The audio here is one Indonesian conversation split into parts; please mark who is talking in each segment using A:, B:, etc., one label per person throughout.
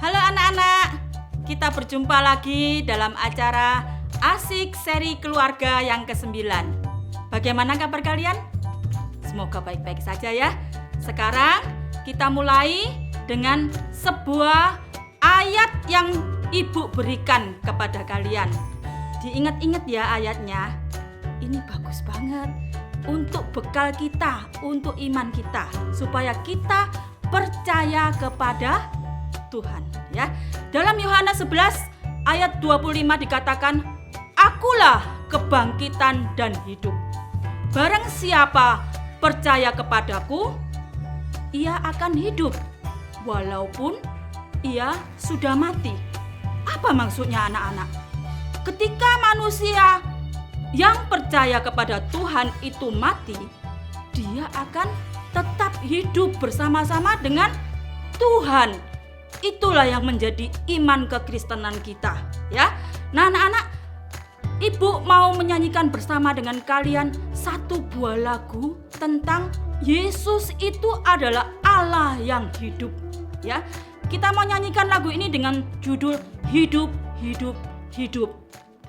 A: Halo anak-anak, kita berjumpa lagi dalam acara Asik Seri Keluarga yang ke-9. Bagaimana kabar kalian? Semoga baik-baik saja ya. Sekarang kita mulai dengan sebuah ayat yang Ibu berikan kepada kalian. Diingat-ingat ya ayatnya. Ini bagus banget untuk bekal kita, untuk iman kita, supaya kita percaya kepada Tuhan ya. Dalam Yohanes 11 ayat 25 dikatakan, "Akulah kebangkitan dan hidup. Barang siapa percaya kepadaku, ia akan hidup walaupun ia sudah mati." Apa maksudnya anak-anak? Ketika manusia yang percaya kepada Tuhan itu mati, dia akan tetap hidup bersama-sama dengan Tuhan. Itulah yang menjadi iman kekristenan kita ya. Nah anak-anak, Ibu mau menyanyikan bersama dengan kalian satu buah lagu tentang Yesus itu adalah Allah yang hidup ya. Kita mau nyanyikan lagu ini dengan judul Hidup, Hidup, Hidup.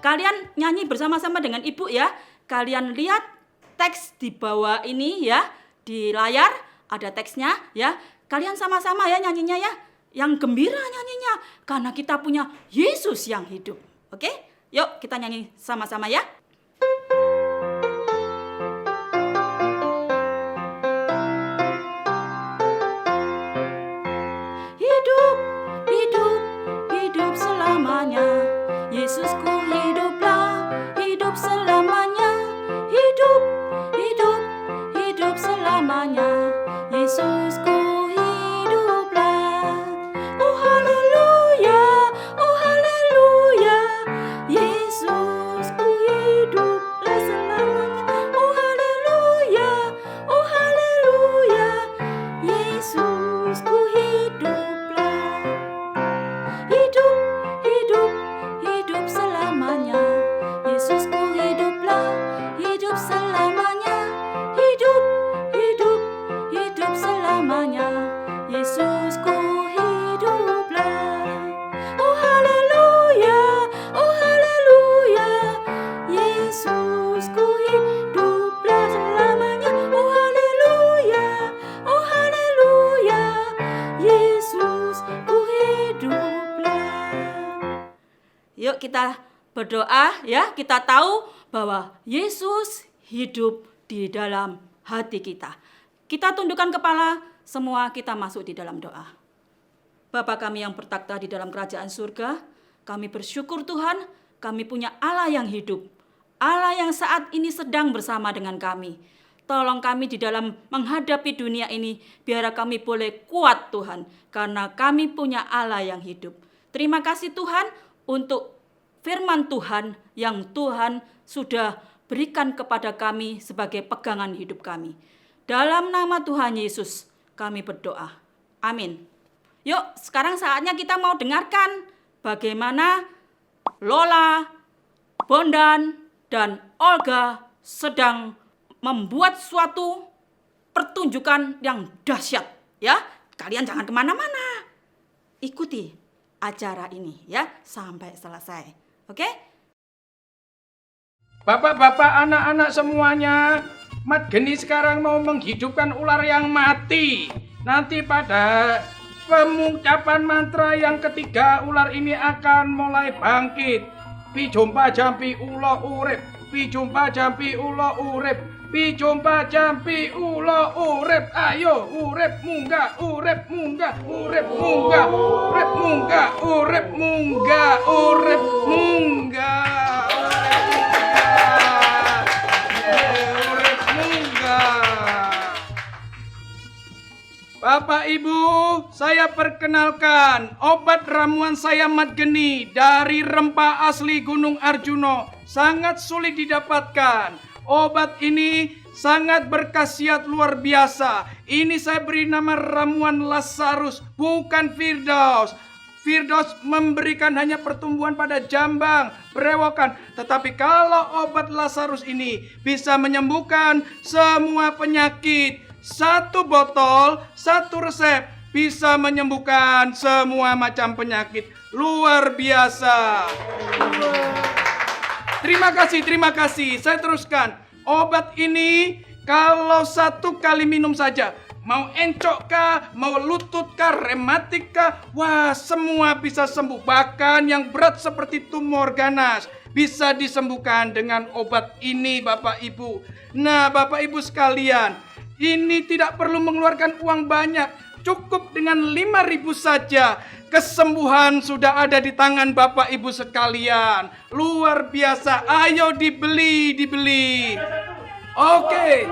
A: Kalian nyanyi bersama-sama dengan Ibu ya. Kalian lihat teks di bawah ini ya, di layar ada teksnya ya. Kalian sama-sama ya nyanyinya ya. Yang gembira nyanyinya karena kita punya Yesus yang hidup. Oke? Yuk kita nyanyi sama-sama ya. Hidup, hidup, hidup selamanya. Yesusku hiduplah, hidup selamanya. Hidup, hidup, hidup selamanya. Yesusku hiduplah. Oh haleluya, oh haleluya. Yesusku hiduplah selamanya. Oh haleluya, oh haleluya. Yesusku hiduplah. Hidup, hidup, hidup selamanya. Yesusku hiduplah, hidup selamanya. Hidup, hidup, hidup selamanya. Yesusku hiduplah. Oh haleluya, oh haleluya. Yesusku hiduplah selamanya. Oh haleluya, oh haleluya. Yesusku hiduplah. Yuk kita berdoa ya. Kita tahu bahwa Yesus hidup di dalam hati kita. Kita tundukkan kepala, semua kita masuk di dalam doa. Bapa kami yang bertakhta di dalam kerajaan surga, kami bersyukur Tuhan, kami punya Allah yang hidup. Allah yang saat ini sedang bersama dengan kami. Tolong kami di dalam menghadapi dunia ini, biar kami boleh kuat Tuhan, karena kami punya Allah yang hidup. Terima kasih Tuhan untuk firman Tuhan yang Tuhan sudah berikan kepada kami sebagai pegangan hidup kami. Dalam nama Tuhan Yesus kami berdoa. Amin. Yuk sekarang saatnya kita mau dengarkan bagaimana Lola, Bondan, dan Olga sedang membuat suatu pertunjukan yang dahsyat ya. Kalian jangan kemana-mana. Ikuti acara ini ya sampai selesai. Oke?
B: Bapak-bapak, anak-anak semuanya, Mat Geni sekarang mau menghidupkan ular yang mati. Nanti pada pengucapan mantra yang ketiga, ular ini akan mulai bangkit. Pi jompa jampi ulo urip, pi jompa jampi ulo urip, pi jompa jampi ulo urip. Ayo urip munggah, urip munggah, urip munggah, urip munggah, urip munggah, urip munggah. Bapak Ibu, saya perkenalkan obat ramuan saya Mat Geni dari rempah asli Gunung Arjuno. Sangat sulit didapatkan. Obat ini sangat berkhasiat luar biasa. Ini saya beri nama ramuan Lazarus, bukan Firdaus. Firdaus memberikan hanya pertumbuhan pada jambang, berewokan. Tetapi kalau obat Lazarus ini bisa menyembuhkan semua penyakit. Satu botol, satu resep. bisa menyembuhkan semua macam penyakit. Luar biasa. Terima kasih. Saya teruskan. Obat ini kalau 1 kali minum saja, mau encok kah, mau lutut kah, rematik kah, wah semua bisa sembuh. Bahkan yang berat seperti tumor ganas bisa disembuhkan dengan obat ini, Bapak Ibu. Nah, Bapak Ibu sekalian, ini tidak perlu mengeluarkan uang banyak. Cukup dengan 5.000 saja. Kesembuhan sudah ada di tangan Bapak Ibu sekalian. Luar biasa. Ayo dibeli. Oke,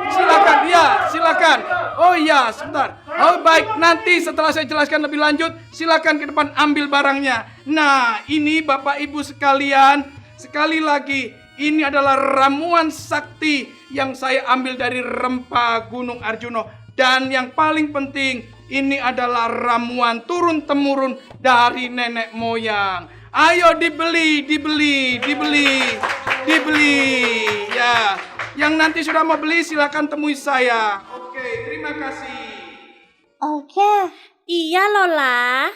B: silakan. Oh ya, sebentar. Oh baik, nanti setelah saya jelaskan lebih lanjut, silakan ke depan ambil barangnya. Nah, ini Bapak Ibu sekalian, sekali lagi, ini adalah ramuan sakti yang saya ambil dari rempah Gunung Arjuno. Dan yang paling penting, ini adalah ramuan turun-temurun dari nenek moyang. Ayo dibeli. Ya, yang nanti sudah mau beli silakan temui saya. Oke, terima kasih.
C: Olga,
D: Iya, Lola.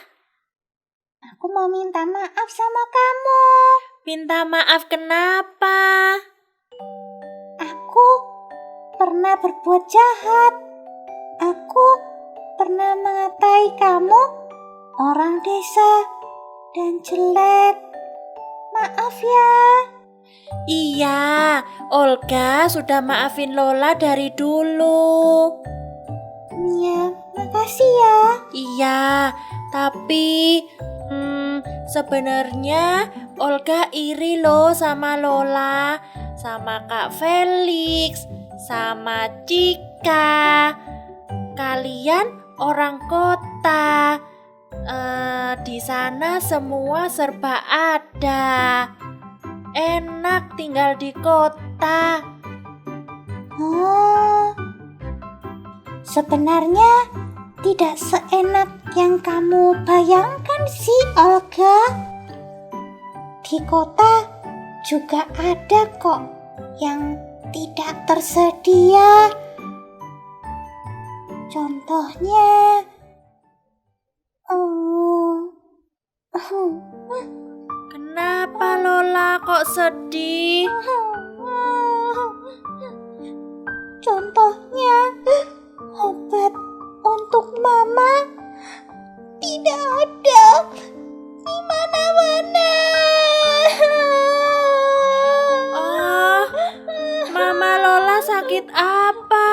C: aku mau minta maaf sama kamu.
D: Minta maaf kenapa?
C: Aku pernah berbuat jahat. Aku pernah mengatai kamu orang desa dan jelek. Maaf ya.
D: Iya, Olga sudah maafin Lola dari dulu.
C: Iya, makasih ya.
D: Iya, tapi sebenarnya Olga iri loh sama Lola, sama Kak Felix, sama Cika. Kalian orang kota. Di sana semua serba ada. Enak tinggal di kota.
C: Oh, sebenarnya tidak seenak yang kamu bayangkan sih, Olga. Di kota juga ada kok yang tidak tersedia. Contohnya,
D: Kenapa Lola kok sedih?
C: contohnya obat untuk mama tidak ada di mana-mana.
D: Oh, Mama Lola sakit apa?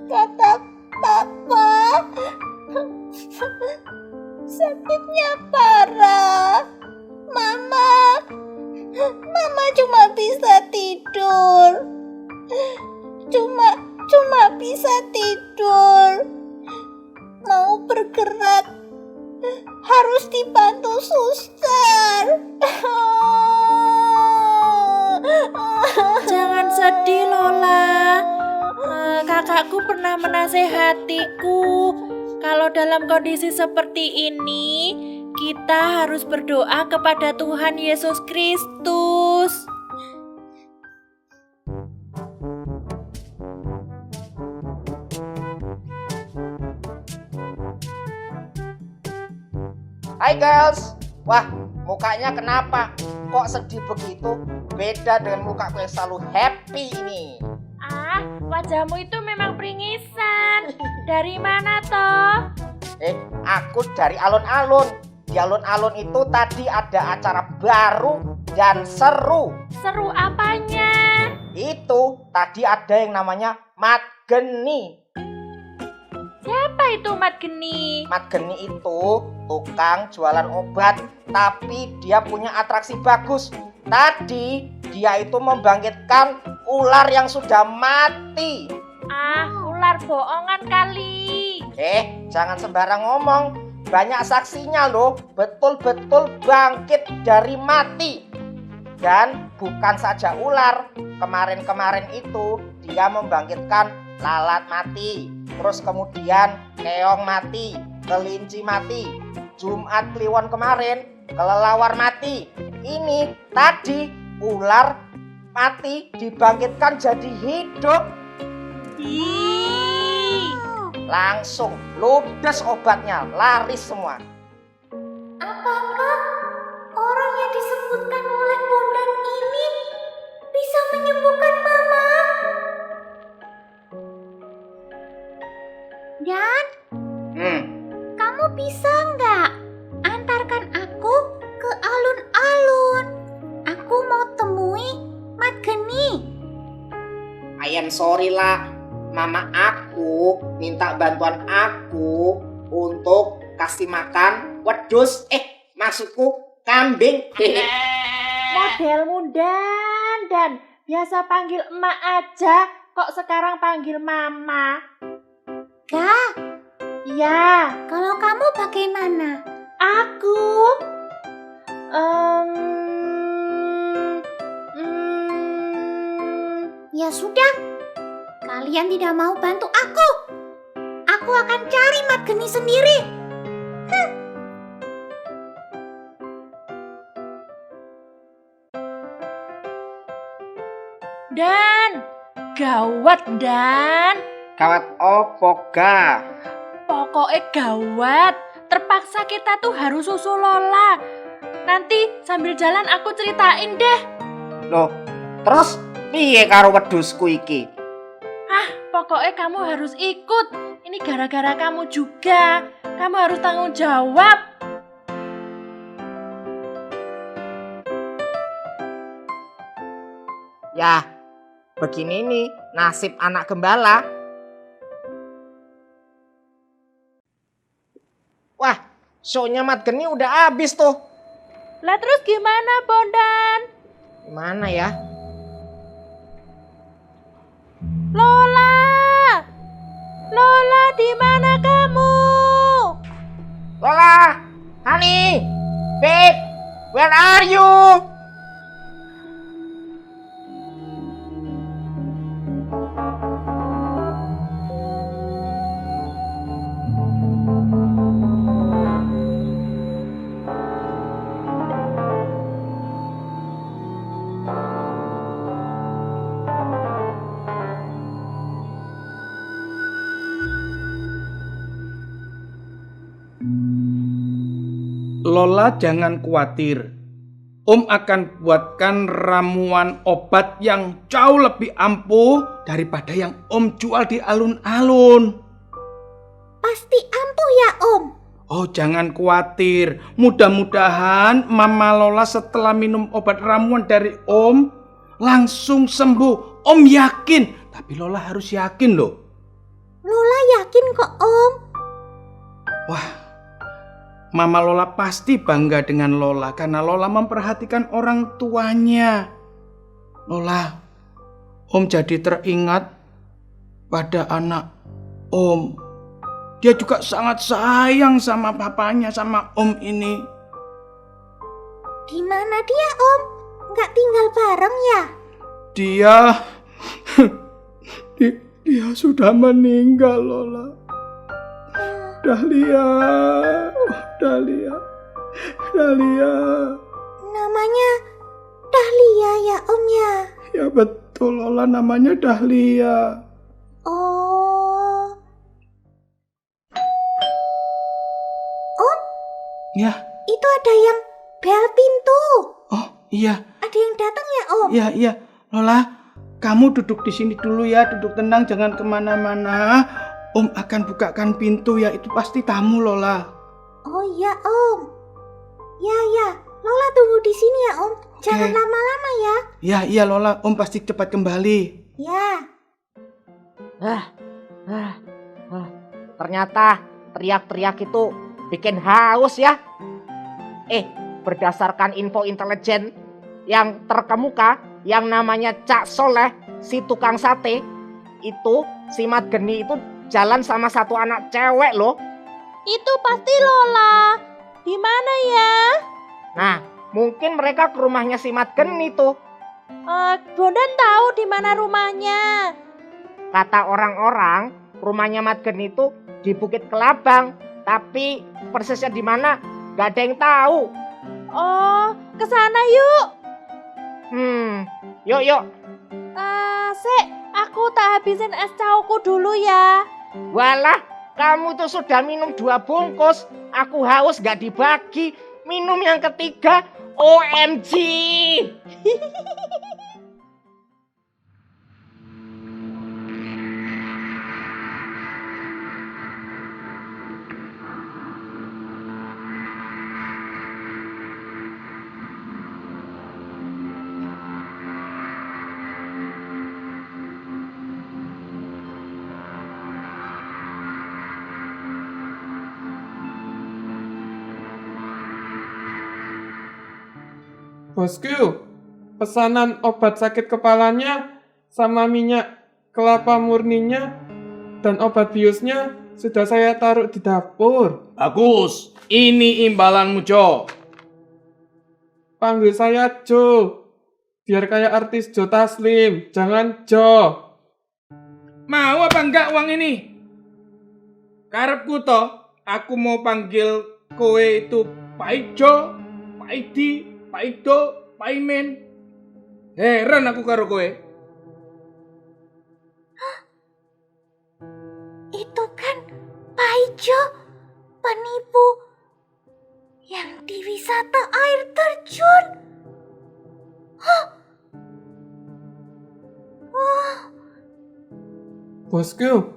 C: Kata papa, sakitnya parah. Mama cuma bisa tidur. Cuma bisa tidur. Mau bergerak harus dibantu suster.
D: Jangan sedih Lola. Kakakku pernah menasehatiku kalau dalam kondisi seperti ini kita harus berdoa kepada Tuhan Yesus Kristus.
E: Hai girls, wah mukanya kenapa? Kok sedih begitu? Beda dengan mukaku yang selalu happy ini.
D: Ah, wajahmu itu memang peringisan. Dari mana toh?
E: Aku dari alun-alun. Di alun-alun itu tadi ada acara baru dan seru.
D: Seru apanya?
E: Itu tadi ada yang namanya Mat Geni.
D: Siapa itu Mat Geni?
E: Mat Geni itu tukang jualan obat, tapi dia punya atraksi bagus. Tadi dia itu membangkitkan ular yang sudah mati.
D: Ah, ular bohongan kali.
E: Jangan sembarang ngomong. Banyak saksinya loh, betul-betul bangkit dari mati. Dan bukan saja ular, kemarin-kemarin itu dia membangkitkan lalat mati. Terus kemudian keong mati, kelinci mati. Jumat Kliwon kemarin, kelelawar mati. Ini tadi ular mati dibangkitkan jadi hidup. langsung ludes obatnya, laris semua.
C: Apakah orang yang disebutkan oleh Bondan ini bisa menyembuhkan Mama? Dan, kamu bisa nggak antarkan aku ke alun-alun? Aku mau temui Mat Geni.
E: I am sorry lah, mama aku minta bantuan aku untuk kasih makan wedus, maksudku kambing.
D: Modelmu Dan biasa panggil emak aja, kok sekarang panggil mama?
C: Kak,
D: Ya,
C: kalau kamu bagaimana?
D: aku
C: Ya sudah, kalian tidak mau bantu aku. Aku akan cari Mat Geni sendiri.
D: Dan gawat Dan.
E: Kawat opo ga?
D: Pokoknya gawat. Terpaksa kita tuh harus susul Lola. Nanti sambil jalan aku ceritain deh.
E: Loh, terus piye karo wedusku iki?
D: Pokoknya kamu harus ikut. Ini gara-gara kamu juga. Kamu harus tanggung jawab.
E: Ya, begini nih nasib anak gembala. Wah, show-nya Mat Geni udah habis tuh.
D: Lah terus gimana Bondan?
E: Gimana ya?
D: Lola di mana kamu?
E: Lola, honey, babe, where are you?
B: Lola jangan khawatir. Om akan buatkan ramuan obat yang jauh lebih ampuh daripada yang Om jual di alun-alun.
C: Pasti ampuh ya, Om.
B: Oh, jangan khawatir. Mudah-mudahan Mama Lola setelah minum obat ramuan dari Om langsung sembuh. Om yakin. Tapi Lola harus yakin loh.
C: Lola yakin kok, Om.
B: Wah, Mama Lola pasti bangga dengan Lola karena Lola memperhatikan orang tuanya. Lola, Om jadi teringat pada anak Om. Dia juga sangat sayang sama papanya, sama Om ini.
C: Di mana dia, Om? Nggak tinggal bareng ya?
B: Dia sudah meninggal, Lola. Dahlia.
C: Namanya Dahlia ya, Om ya?
B: Ya betul, Lola, namanya Dahlia.
C: Oh. Om,
B: Ya,
C: itu ada yang bel pintu.
B: oh iya.
C: Ada yang datang ya, Om?
B: Iya. Lola, kamu duduk di sini dulu ya, duduk tenang, jangan kemana-mana. Om akan bukakan pintu ya, itu pasti tamu, Lola.
C: Oh iya, Om. Ya. Lola tunggu di sini ya, Om. Jangan
B: Oke.
C: lama-lama ya.
B: Iya, Lola, Om pasti cepat kembali.
C: Ya.
E: Ternyata teriak-teriak itu bikin haus ya. Berdasarkan info intelijen yang terkemuka, yang namanya Cak Soleh, si tukang sate, itu si Mat Geni itu jalan sama satu anak cewek loh.
D: Itu pasti Lola. Di mana ya?
E: Nah, mungkin mereka ke rumahnya si Mat Geni tuh.
D: Bondan tahu di mana rumahnya.
E: Kata orang-orang, rumahnya Mat Geni itu di Bukit Kelabang, tapi persisnya di mana gak ada yang tahu.
D: Oh, ke sana yuk.
E: Yuk.
D: Sik, aku tak habisin es cauku dulu ya.
E: Walah, Kamu itu sudah minum 2 bungkus. Aku haus gak dibagi. Minum yang ketiga. OMG.
F: Bosku, pesanan obat sakit kepalanya sama minyak kelapa murninya dan obat biusnya sudah saya taruh di dapur.
B: Bagus, ini imbalanmu, Jo.
F: Panggil saya Jo, biar kayak artis Jo Taslim, jangan Jo.
B: Mau apa enggak uang ini? Karepku toh, aku mau panggil kowe itu Pak Ijo, Pak Idi, Pak Ido, Pak Imen. Heran aku karo kowe.
C: Itu kan Pak Ijo, penipu yang di wisata air terjun. Hah? Wah,
F: Bosku,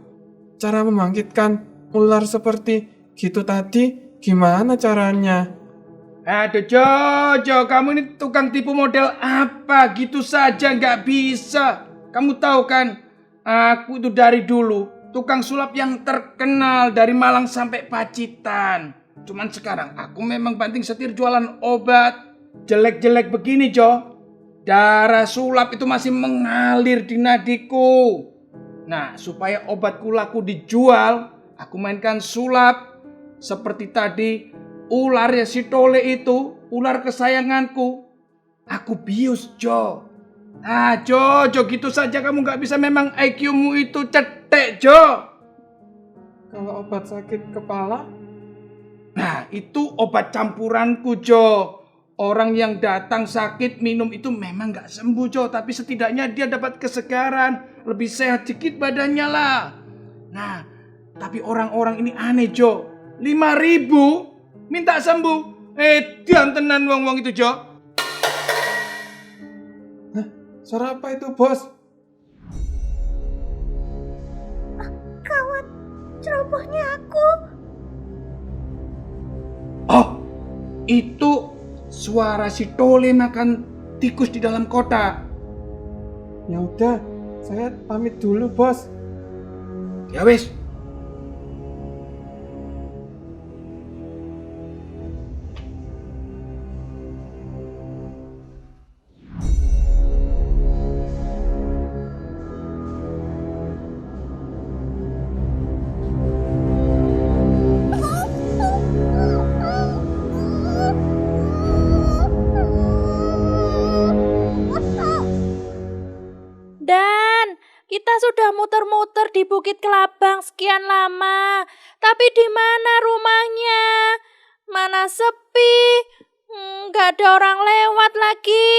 F: cara membangkitkan ular seperti gitu tadi gimana caranya?
B: Aduh Jo, kamu ini tukang tipu model apa? Gitu saja nggak bisa. Kamu tahu kan, aku itu dari dulu tukang sulap yang terkenal dari Malang sampai Pacitan. Cuman sekarang aku memang banting setir jualan obat. Jelek-jelek begini Jo, darah sulap itu masih mengalir di nadiku. Nah, supaya obatku laku dijual, aku mainkan sulap. Seperti tadi, ular ya si Tole itu, ular kesayanganku. Aku bius, Jo. Jo, gitu saja kamu gak bisa, memang IQ-mu itu cetek, Jo.
F: Kalau obat sakit kepala?
B: Nah, itu obat campuranku, Jo. Orang yang datang sakit minum itu memang gak sembuh, Jo. Tapi setidaknya dia dapat kesegaran, lebih sehat dikit badannya lah. Nah, tapi orang-orang ini aneh, Jo. 5.000 minta sembuh. Dian tenan wong-wong itu, Jo.
F: Hah? Suara apa itu, Bos?
C: kawat, cerobohnya aku.
B: Oh, itu suara si Tole makan tikus di dalam kotak.
F: Ya udah, saya pamit dulu, Bos.
B: Ya wis.
D: Dan kita sudah muter-muter di Bukit Kelabang sekian lama. Tapi di mana rumahnya? Mana sepi? Nggak ada orang lewat lagi.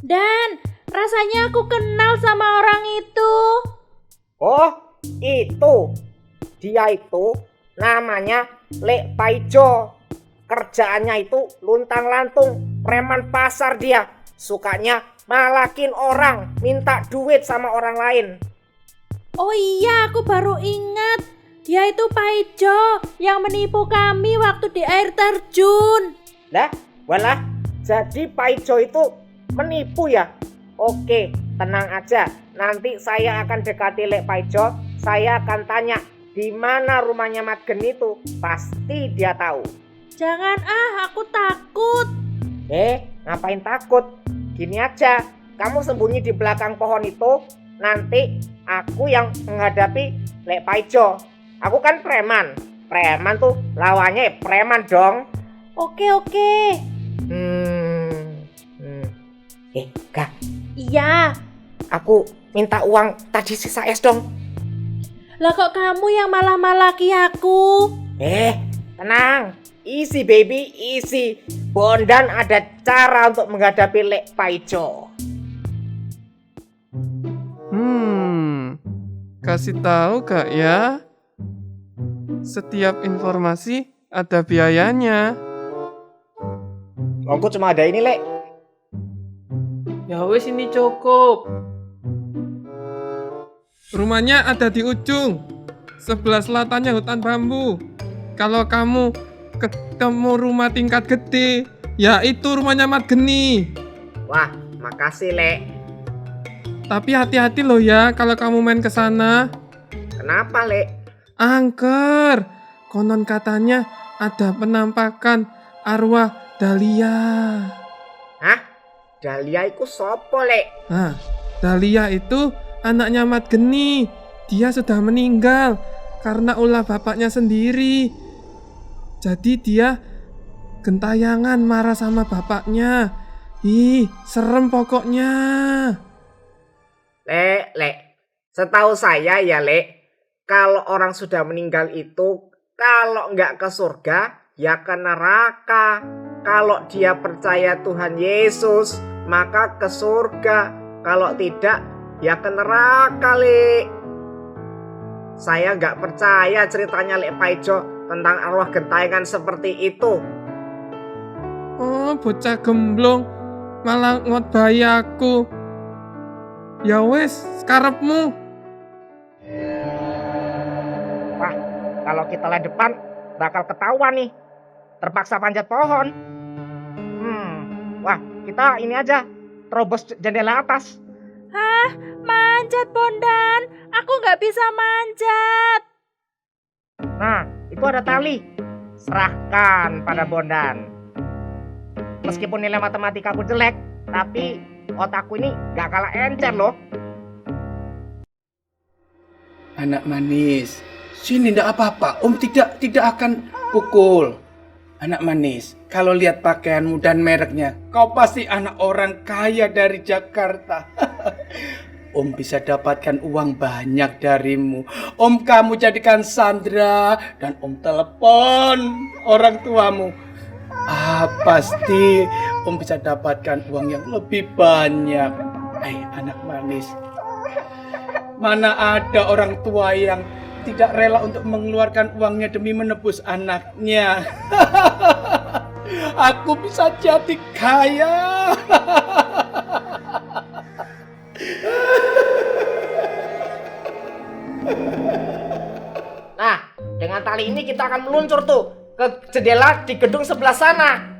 D: Dan rasanya aku kenal sama orang itu.
E: Oh, itu. Dia itu namanya Lek Paijo. Kerjaannya itu luntang-lantung, preman pasar dia. Sukanya malakin orang, minta duit sama orang lain.
D: Oh iya, aku baru ingat. Dia itu Paijo yang menipu kami waktu di air terjun.
E: Lah, walah, jadi Paijo itu menipu ya? Oke, tenang aja. Nanti saya akan dekati Lek Paijo. Saya akan tanya di mana rumahnya Mat Geni itu. Pasti dia tahu.
D: Jangan aku takut.
E: Ngapain takut? Gini aja, kamu sembunyi di belakang pohon itu. Nanti aku yang menghadapi Lek Paijo. Aku kan preman. Preman tuh lawannya preman dong.
D: Oke.
E: Kak,
D: Iya.
E: aku minta uang tadi sisa es dong.
D: Lah kok kamu yang malah-malaki aku?
E: Tenang. Easy baby, easy. Bondan ada cara untuk menghadapi Lek Paijo.
F: Kasih tahu gak ya? Setiap informasi ada biayanya.
E: Aku cuma ada ini, Lek.
F: Ya wes ini cukup. Rumahnya ada di ujung. Sebelah selatannya hutan bambu. Kalau kamu ketemu rumah tingkat gede, ya itu rumahnya Mat Geni.
E: Wah, makasih, Lek.
F: Tapi hati-hati loh ya kalau kamu main ke sana.
E: Kenapa, Lek?
F: Angker. Konon katanya ada penampakan arwah Dahlia.
E: Hah? Dahlia iku sopo, Lek?
F: Nah, Dahlia itu anaknya Mat Geni. Dia sudah meninggal karena ulah bapaknya sendiri. Jadi dia gentayangan marah sama bapaknya. Ih, serem pokoknya.
E: Lek. Setahu saya ya, Lek. Kalau orang sudah meninggal itu, kalau nggak ke surga, ya ke neraka. Kalau dia percaya Tuhan Yesus, maka ke surga. Kalau tidak, ya ke neraka, Lek. Saya nggak percaya ceritanya Lek Paijo tentang arwah gentayangan seperti itu.
F: Oh, bocah gemblong malah ngotbahi aku. Ya wes, karepmu.
E: Wah, kalau kita lihat depan, bakal ketahuan nih. Terpaksa panjat pohon. Wah, kita ini aja, terobos jendela atas.
D: Hah? Manjat, Bondan? Aku nggak bisa manjat.
E: Nah, itu ada tali. Serahkan pada Bondan. Meskipun nilai matematika aku jelek, tapi otakku ini gak kalah encer loh.
B: Anak manis, sini ndak apa-apa. Om tidak akan pukul. Anak manis, kalau lihat pakaianmu dan mereknya, kau pasti anak orang kaya dari Jakarta. Om bisa dapatkan uang banyak darimu. Om kamu jadikan Sandra dan Om telepon orang tuamu. Pasti Om bisa dapatkan uang yang lebih banyak. Anak manis, mana ada orang tua yang tidak rela untuk mengeluarkan uangnya demi menebus anaknya. Aku bisa jadi kaya.
E: Nah, dengan tali ini kita akan meluncur tuh ke jendela di gedung sebelah sana.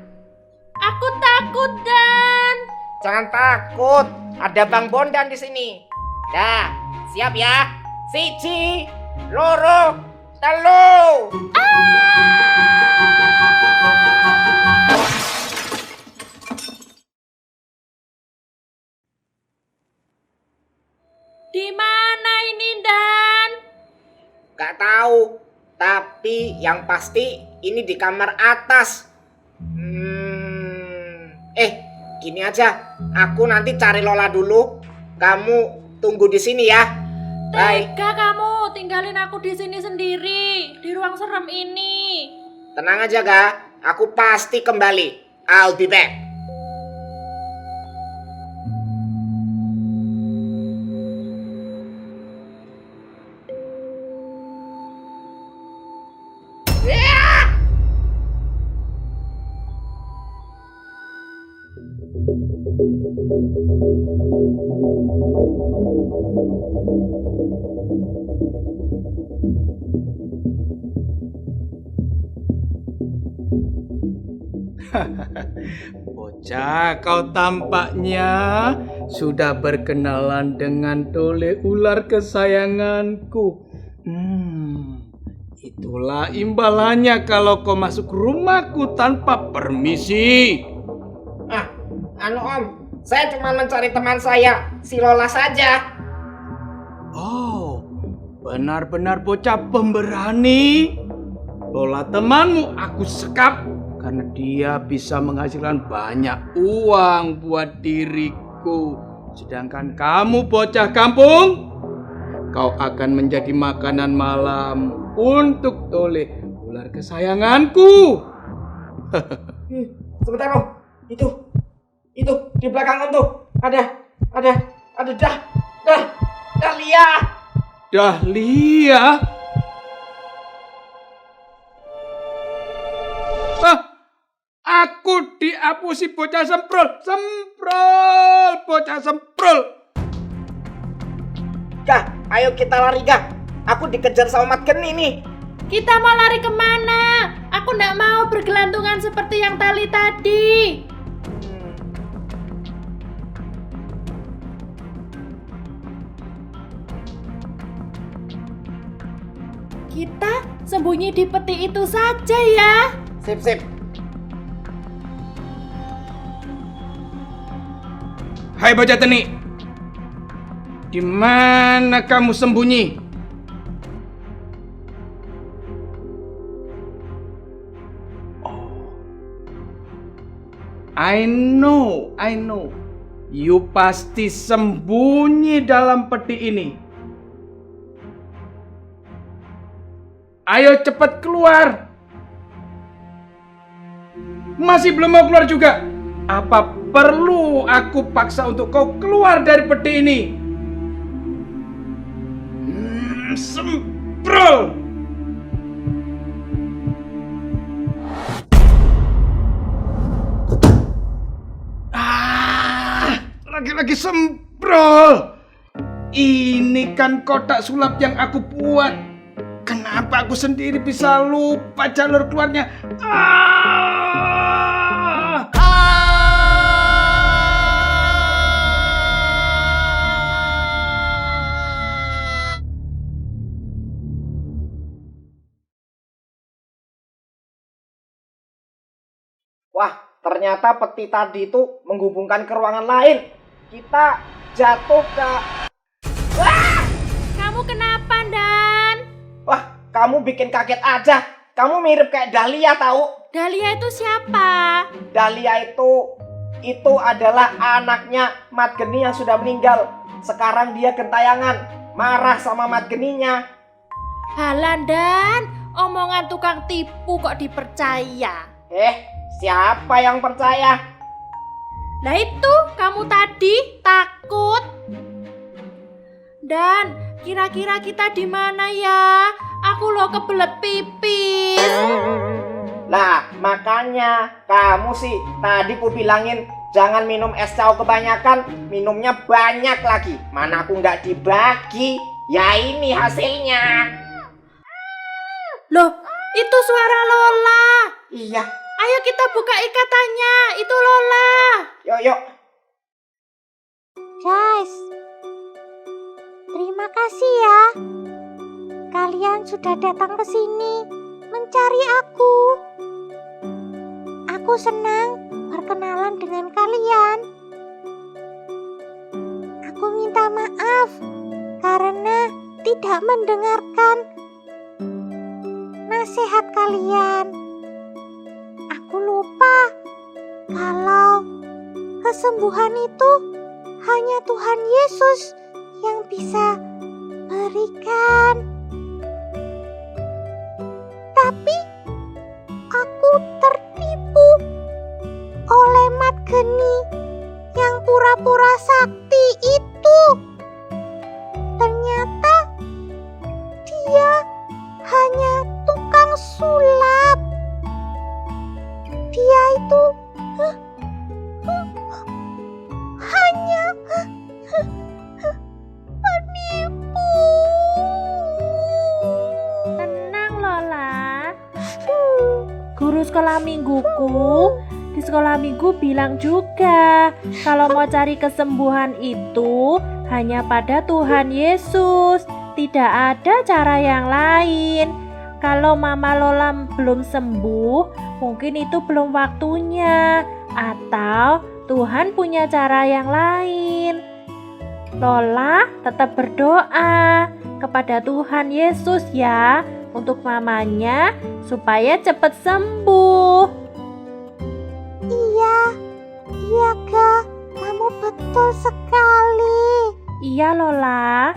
D: Aku takut, Dan.
E: Jangan takut, ada Bang Bondan di sini. Dah, siap ya? Siji, loro, telu.
D: Di mana ini, Dan?
E: Gak tahu, tapi yang pasti ini di kamar atas. Gini aja, aku nanti cari Lola dulu. Kamu tunggu di sini ya. Bye.
D: Tega kamu tinggalin aku di sini sendiri di ruang serem ini.
E: Tenang aja, Ga. Aku pasti kembali. I'll be back.
B: Bocah, kau tampaknya sudah berkenalan dengan Tole ular kesayanganku. Itulah imbalannya kalau kau masuk rumahku tanpa permisi.
E: Om, saya cuma mencari teman saya, si Lola saja.
B: Oh, benar-benar bocah pemberani. Lola temanmu aku sekap karena dia bisa menghasilkan banyak uang buat diriku. Sedangkan kamu bocah kampung, kau akan menjadi makanan malam untuk Tole ular kesayanganku.
E: Sebentar Om. Itu di belakang Om tuh. Ada Dahlia.
B: Dahlia? Aku diapusi bocah semprol, bocah semprol.
E: Kak, ayo kita lari Kak. Aku dikejar sama Mat Geni nih.
D: Kita mau lari kemana? Aku nggak mau bergelantungan seperti yang tali tadi. Kita sembunyi di peti itu saja ya.
E: Sip.
B: Hai bocah teni, di mana kamu sembunyi? Oh, I know. You pasti sembunyi dalam peti ini. Ayo cepat keluar. Masih belum mau keluar juga? Apa perlu aku paksa untuk kau keluar dari peti ini? Semprol! Lagi-lagi semprol! Ini kan kotak sulap yang aku buat. Kenapa aku sendiri bisa lupa jalur keluarnya?
E: Wah, ternyata peti tadi itu menghubungkan ke ruangan lain. Kita jatuh ke...
D: Kamu kenapa, Dan?
E: Wah, kamu bikin kaget aja. Kamu mirip kayak Dahlia tahu?
D: Dahlia itu siapa?
E: Dahlia itu adalah anaknya Mat Geni yang sudah meninggal. Sekarang dia gentayangan, marah sama Mat Geninya.
D: Halan, Dan, omongan tukang tipu kok dipercaya?
E: Siapa yang percaya?
D: Lah itu, kamu tadi takut. Dan, kira-kira kita di mana ya? Aku loh kebelet pipis.
E: Lah, makanya kamu sih tadi ku bilangin jangan minum es caw kebanyakan, minumnya banyak lagi. Mana aku nggak dibagi. Ya ini hasilnya.
D: Loh, itu suara Lola.
E: Iya,
D: Ayo kita buka ikatannya, itu Lola.
E: yuk.
C: Guys, terima kasih ya. Kalian sudah datang ke sini mencari aku. Aku senang berkenalan dengan kalian. Aku minta maaf karena tidak mendengarkan nasihat kalian. Aku lupa kalau kesembuhan itu hanya Tuhan Yesus yang bisa berikan. Tapi aku tertipu oleh Mat Geni yang pura-pura sakti itu. Ternyata dia hanya tukang sulap. Dia itu hanya penipu.
D: Tenang Lola. Guru sekolah mingguku di sekolah minggu bilang juga kalau mau cari kesembuhan itu hanya pada Tuhan Yesus. Tidak ada cara yang lain. Kalau Mama Lola belum sembuh, mungkin itu belum waktunya. Atau Tuhan punya cara yang lain. Lola tetap berdoa kepada Tuhan Yesus ya, untuk mamanya supaya cepat sembuh.
C: Iya Kak, kamu betul sekali.
D: Iya Lola.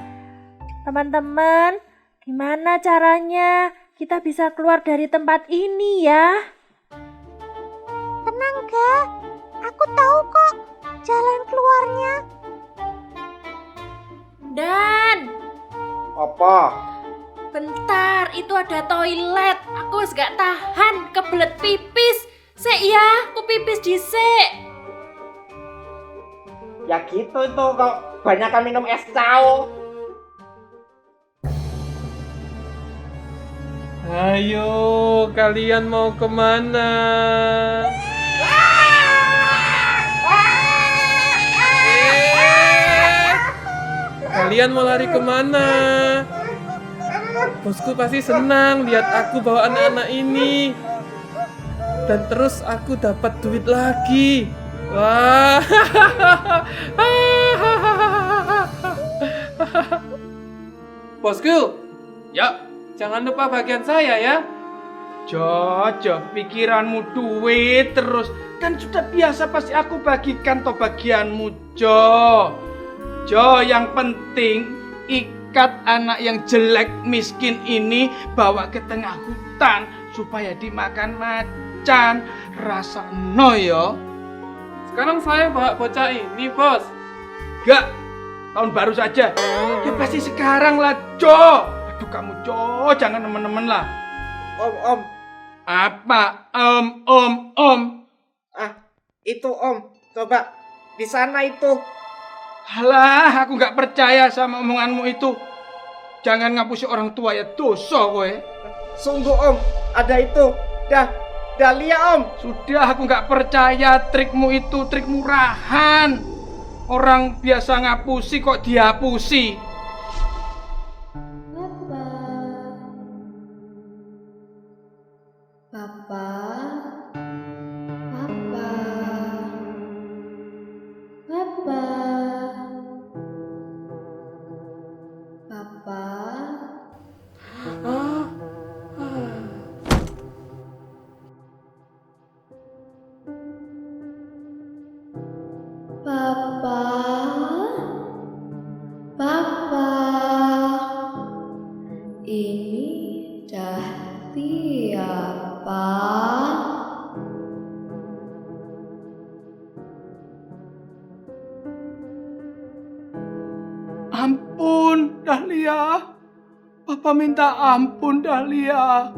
D: Teman-teman, gimana caranya kita bisa keluar dari tempat ini ya?
C: Tenang, Ga. Aku tahu kok jalan keluarnya.
D: Dan,
E: Apa?
D: bentar, itu ada toilet. Aku wis gak tahan, kebelet pipis. Sik ya, aku pipis dhisik.
E: Ya gitu itu kok banyakan minum es cao.
F: Ayo, kalian mau kemana? Kalian mau lari kemana? Bosku pasti senang lihat aku bawa anak-anak ini. Dan terus aku dapat duit lagi. Wah. Bosku,
B: Ya,
F: jangan lupa bagian saya ya.
B: Jojo, pikiranmu duit terus. Kan sudah biasa pasti aku bagikan toh bagianmu, Jo. Jo, yang penting ikat anak yang jelek miskin ini bawa ke tengah hutan supaya dimakan macan. Rasa no yo.
F: Sekarang saya bawa bocah ini, Bos.
B: Gak, tahun baru saja. Ya pasti sekarang lah, Jo. Aduh kamu, Jo, jangan nemen-nemen lah.
E: Om.
B: Apa?
E: Itu Om. Coba di sana itu.
B: Halah, aku gak percaya sama omonganmu itu. Jangan ngapusi orang tua ya, dosa kowe.
E: Sungguh Om, ada itu. Dahlia Om.
B: Sudah, aku gak percaya trikmu itu, trik murahan. Orang biasa ngapusi kok dihapusi.
D: Ini Dahlia, Pak.
B: Ampun, Dahlia. Papa minta ampun, Dahlia.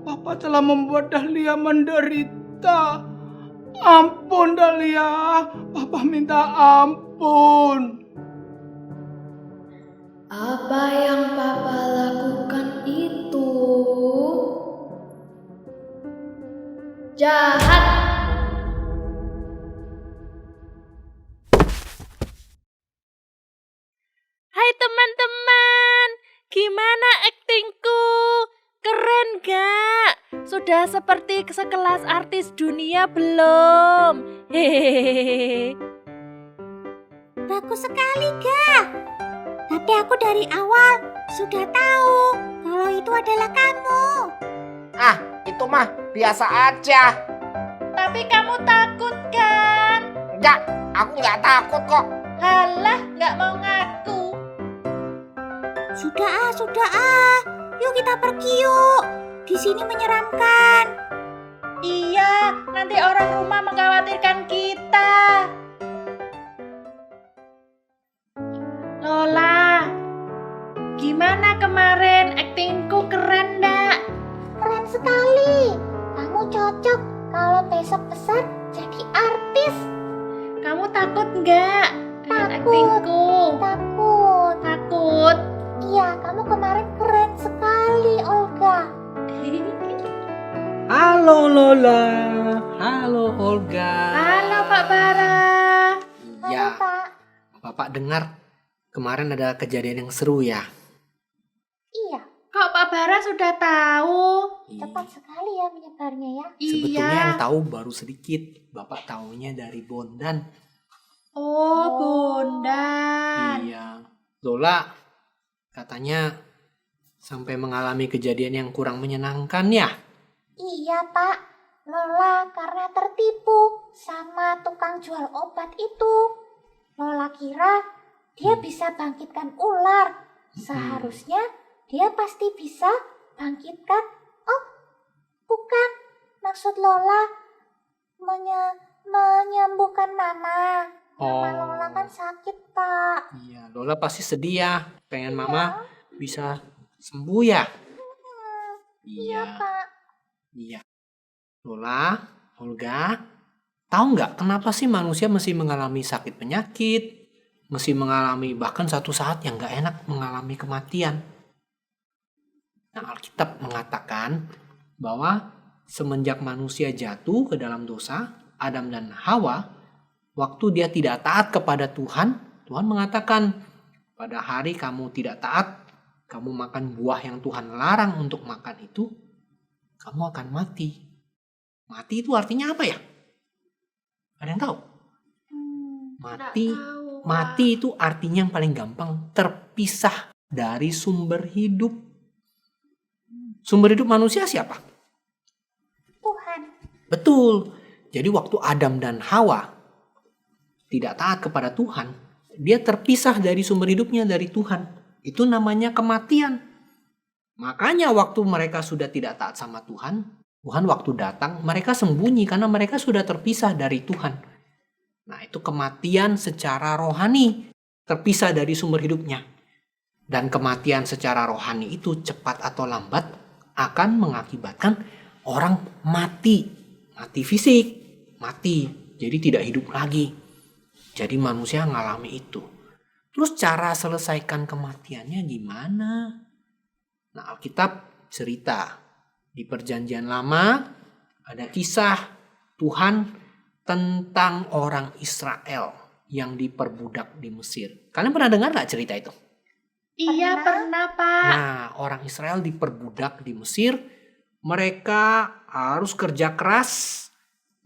B: Papa telah membuat Dahlia menderita. Ampun, Dahlia. Papa minta ampun.
D: Apa yang Papa lakukan itu jahat. Hai teman-teman, gimana aktingku? Keren gak? Sudah seperti sekelas artis dunia belum? Hehehe.
C: Bagus sekali, Ga. Tapi aku dari awal sudah tahu kalau itu adalah kamu.
E: Itu mah biasa aja.
D: Tapi kamu takut kan?
E: Enggak, aku nggak takut kok.
D: Halah, nggak mau ngaku.
C: Sudah ah. Yuk kita pergi yuk. Di sini menyeramkan.
D: Iya, nanti orang rumah mengkhawatirkan kita. Lola, gimana kemarin? Aktingku keren ndak?
C: Keren sekali. Kamu cocok kalau besok besar jadi artis.
D: Kamu takut nggak dengan
C: Takut.
D: aktingku?
C: Takut.
D: Takut.
C: Iya, kamu kemarin keren sekali, Olga.
G: Halo Lola, halo Olga.
D: Halo Pak Bara.
C: Halo,
G: Ya,
C: Pak.
G: Bapak dengar kemarin ada kejadian yang seru ya.
C: Iya,
D: Kok Pak Bara sudah tahu?
C: cepat sekali ya menyebarnya ya.
G: Sebetulnya
D: Iya.
G: yang tahu baru sedikit. Bapak taunya dari Bondan.
D: Oh, Bondan.
G: Iya. Lola katanya sampai mengalami kejadian yang kurang menyenangkan ya.
C: Iya, Pak. Lola karena tertipu sama tukang jual obat itu. Lola kira dia bisa bangkitkan ular. Seharusnya dia pasti bisa bangkitkan. Oh, bukan. Maksud Lola, menyembuhkan Mama. Mama
G: Oh,
C: Lola kan sakit, Pak.
G: iya. Lola pasti sedih ya. Pengen Mama bisa sembuh ya.
C: Iya,
G: Iya,
C: Pak.
G: iya. Lola, Olga, tahu nggak kenapa sih manusia mesti mengalami sakit penyakit, mesti mengalami bahkan satu saat yang nggak enak mengalami kematian? Nah, Alkitab mengatakan bahwa semenjak manusia jatuh ke dalam dosa, Adam dan Hawa, waktu dia tidak taat kepada Tuhan, Tuhan mengatakan, pada hari kamu tidak taat, kamu makan buah yang Tuhan larang untuk makan itu, kamu akan mati. Mati itu artinya apa ya? Ada yang tahu? Mati, mati itu artinya yang paling gampang terpisah dari sumber hidup. Sumber hidup manusia siapa?
C: Tuhan.
G: Betul. Jadi waktu Adam dan Hawa tidak taat kepada Tuhan, dia terpisah dari sumber hidupnya dari Tuhan. Itu namanya kematian. Makanya waktu mereka sudah tidak taat sama Tuhan, Tuhan waktu datang, mereka sembunyi karena mereka sudah terpisah dari Tuhan. Nah, itu kematian secara rohani, terpisah dari sumber hidupnya. Dan kematian secara rohani itu cepat atau lambat akan mengakibatkan orang mati. Mati fisik, mati. Jadi tidak hidup lagi. Jadi manusia mengalami itu. Terus cara selesaikan kematiannya gimana? Nah, Alkitab cerita. Di Perjanjian Lama ada kisah Tuhan tentang orang Israel yang diperbudak di Mesir. Kalian pernah dengar gak cerita itu?
D: Iya, pernah, Pak.
G: Nah, orang Israel diperbudak di Mesir. Mereka harus kerja keras.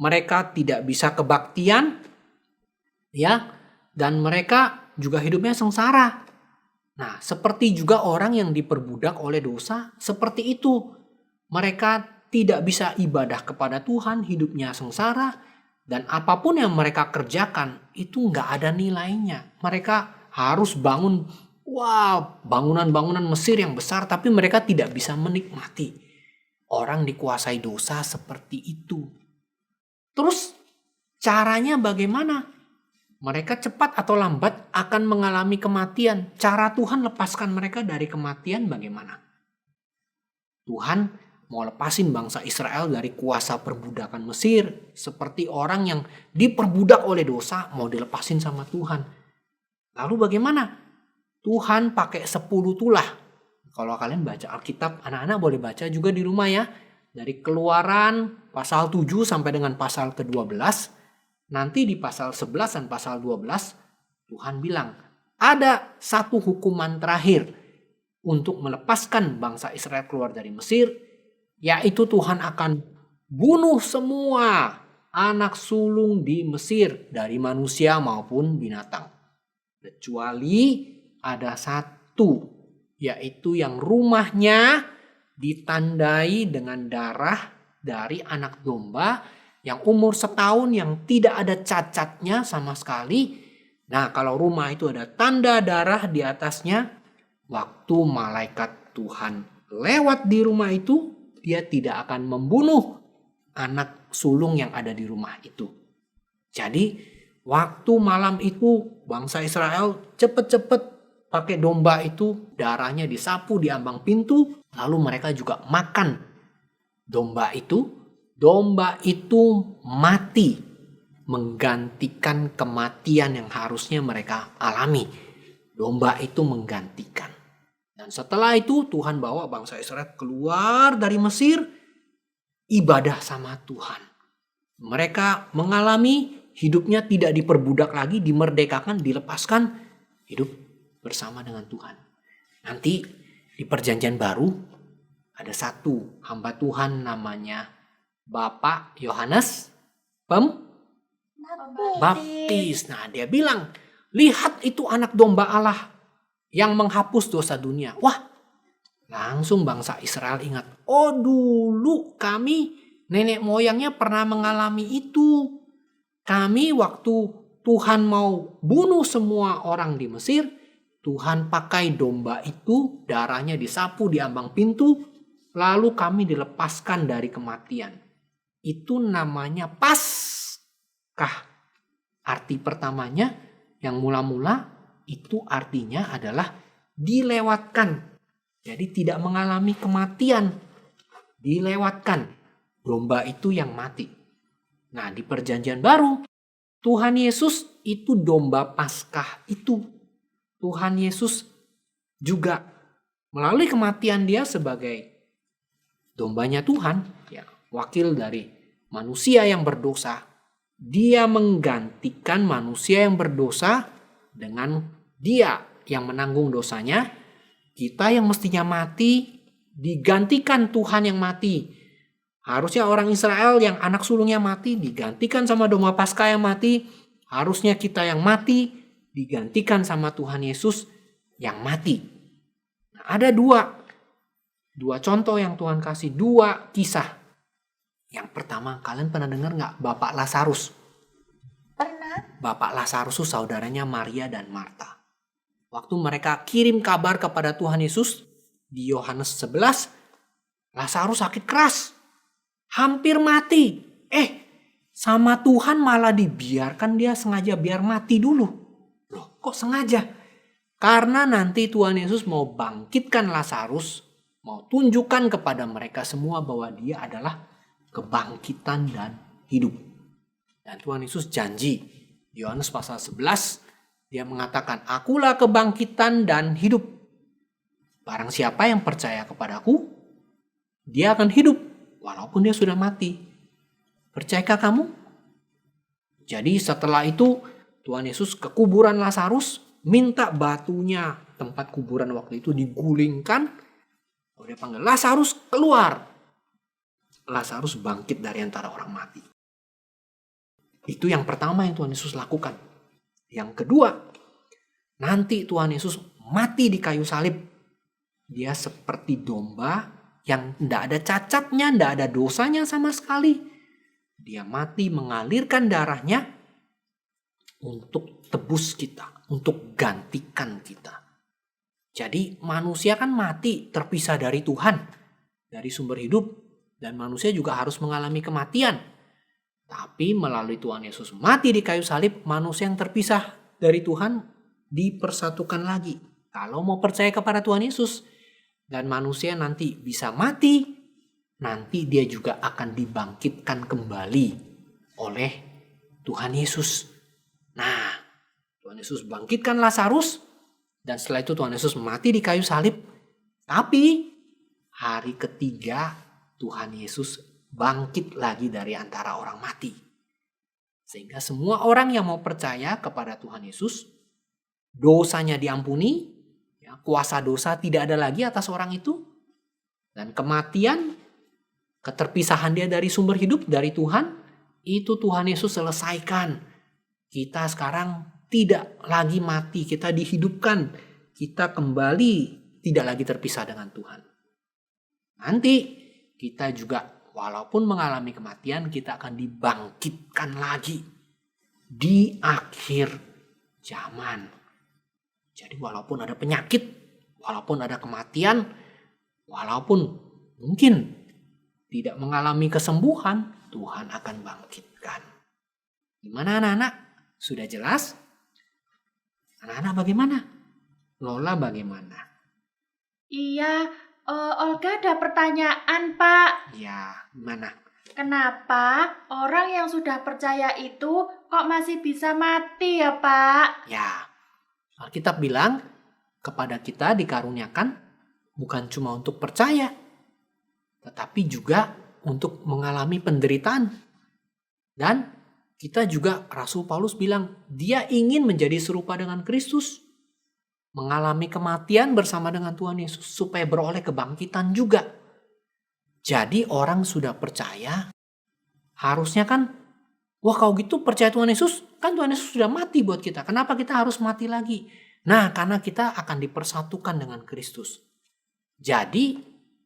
G: Mereka tidak bisa kebaktian. Ya, dan mereka juga hidupnya sengsara. Nah, seperti juga orang yang diperbudak oleh dosa, seperti itu. Mereka tidak bisa ibadah kepada Tuhan, hidupnya sengsara, dan apapun yang mereka kerjakan itu nggak ada nilainya. Mereka harus bangun, bangunan-bangunan Mesir yang besar, tapi mereka tidak bisa menikmati. Orang dikuasai dosa seperti itu. Terus caranya bagaimana? Mereka cepat atau lambat akan mengalami kematian. Cara Tuhan lepaskan mereka dari kematian bagaimana? Tuhan mau lepasin bangsa Israel dari kuasa perbudakan Mesir. Seperti orang yang diperbudak oleh dosa mau dilepasin sama Tuhan. Lalu bagaimana? Tuhan pakai 10 tulah. Kalau kalian baca Alkitab, anak-anak boleh baca juga di rumah ya. Dari Keluaran pasal 7 sampai dengan pasal ke-12. Nanti di pasal 11 dan pasal 12 Tuhan bilang ada satu hukuman terakhir untuk melepaskan bangsa Israel keluar dari Mesir, yaitu Tuhan akan bunuh semua anak sulung di Mesir dari manusia maupun binatang. Kecuali ada satu, yaitu yang rumahnya ditandai dengan darah dari anak domba yang umur setahun yang tidak ada cacatnya sama sekali. Nah, kalau rumah itu ada tanda darah di atasnya, waktu malaikat Tuhan lewat di rumah itu, dia tidak akan membunuh anak sulung yang ada di rumah itu. Jadi, waktu malam itu bangsa Israel cepet-cepet pakai domba itu, darahnya disapu di ambang pintu, lalu mereka juga makan domba itu. Domba itu mati, menggantikan kematian yang harusnya mereka alami. Domba itu menggantikan. Dan setelah itu Tuhan bawa bangsa Israel keluar dari Mesir, ibadah sama Tuhan. Mereka mengalami hidupnya tidak diperbudak lagi, dimerdekakan, dilepaskan, hidup bersama dengan Tuhan. Nanti di Perjanjian Baru ada satu hamba Tuhan namanya Bapak Yohanes Pembaptis. Nah, dia bilang, lihat itu anak domba Allah yang menghapus dosa dunia. Wah, langsung bangsa Israel ingat, oh dulu kami nenek moyangnya pernah mengalami itu. Kami waktu Tuhan mau bunuh semua orang di Mesir, Tuhan pakai domba itu, darahnya disapu di ambang pintu, lalu kami dilepaskan dari kematian. itu namanya Paskah. Arti pertamanya yang mula-mula itu artinya adalah dilewatkan. Jadi tidak mengalami kematian. Dilewatkan. Domba itu yang mati. Nah, di Perjanjian Baru, Tuhan Yesus itu domba Paskah itu. Tuhan Yesus juga melalui kematian dia sebagai dombanya Tuhan, ya, wakil dari manusia yang berdosa, dia menggantikan manusia yang berdosa dengan dia yang menanggung dosanya. Kita yang mestinya mati digantikan Tuhan yang mati. Harusnya orang Israel yang anak sulungnya mati digantikan sama domba Paskah yang mati. Harusnya kita yang mati digantikan sama Tuhan Yesus yang mati. Nah, ada dua contoh yang Tuhan kasih, dua kisah. Yang pertama, kalian pernah dengar nggak Bapak Lazarus?
C: Pernah?
G: Bapak Lazarus itu saudaranya Maria dan Marta. Waktu mereka kirim kabar kepada Tuhan Yesus di Yohanes 11, Lazarus sakit keras. Hampir mati. Sama Tuhan malah dibiarkan dia sengaja biar mati dulu. Loh, kok sengaja? Karena nanti Tuhan Yesus mau bangkitkan Lazarus, mau tunjukkan kepada mereka semua bahwa dia adalah kebangkitan dan hidup. Dan Tuhan Yesus janji, di Yohanes pasal 11, dia mengatakan, "Akulah kebangkitan dan hidup. Barang siapa yang percaya kepadaku, dia akan hidup walaupun dia sudah mati." Percayakah kamu? Jadi setelah itu Tuhan Yesus ke kuburan Lazarus, minta batunya tempat kuburan waktu itu digulingkan. Dia panggil, "Lazarus keluar." Lazarus bangkit dari antara orang mati. Itu yang pertama yang Tuhan Yesus lakukan. Yang kedua, nanti Tuhan Yesus mati di kayu salib. Dia seperti domba yang tidak ada cacatnya, tidak ada dosanya sama sekali. Dia mati mengalirkan darahnya untuk tebus kita, untuk gantikan kita. Jadi manusia kan mati terpisah dari Tuhan, dari sumber hidup. Dan manusia juga harus mengalami kematian. Tapi melalui Tuhan Yesus mati di kayu salib, manusia yang terpisah dari Tuhan dipersatukan lagi. Kalau mau percaya kepada Tuhan Yesus, dan manusia nanti bisa mati, nanti dia juga akan dibangkitkan kembali oleh Tuhan Yesus. Nah, Tuhan Yesus bangkitkan Lazarus, dan setelah itu Tuhan Yesus mati di kayu salib. Tapi hari ketiga Tuhan Yesus bangkit lagi dari antara orang mati. Sehingga semua orang yang mau percaya kepada Tuhan Yesus, dosanya diampuni, ya, kuasa dosa tidak ada lagi atas orang itu, dan kematian, keterpisahan dia dari sumber hidup, dari Tuhan, itu Tuhan Yesus selesaikan. Kita sekarang tidak lagi mati, kita dihidupkan, kita kembali tidak lagi terpisah dengan Tuhan. Nanti kita juga walaupun mengalami kematian, kita akan dibangkitkan lagi di akhir zaman. Jadi walaupun ada penyakit, walaupun ada kematian, walaupun mungkin tidak mengalami kesembuhan, Tuhan akan bangkitkan. Gimana anak-anak? Sudah jelas? Anak-anak bagaimana? Lola bagaimana?
D: Iya, Olga ada pertanyaan, Pak.
G: Ya, gimana?
D: Kenapa orang yang sudah percaya itu kok masih bisa mati ya, Pak?
G: Ya, Alkitab bilang kepada kita dikaruniakan bukan cuma untuk percaya, tetapi juga untuk mengalami penderitaan. Dan kita juga, Rasul Paulus bilang, dia ingin menjadi serupa dengan Kristus. Mengalami kematian bersama dengan Tuhan Yesus supaya beroleh kebangkitan juga. Jadi orang sudah percaya, harusnya kan, wah kalau gitu percaya Tuhan Yesus, kan Tuhan Yesus sudah mati buat kita. Kenapa kita harus mati lagi? Nah, karena kita akan dipersatukan dengan Kristus. Jadi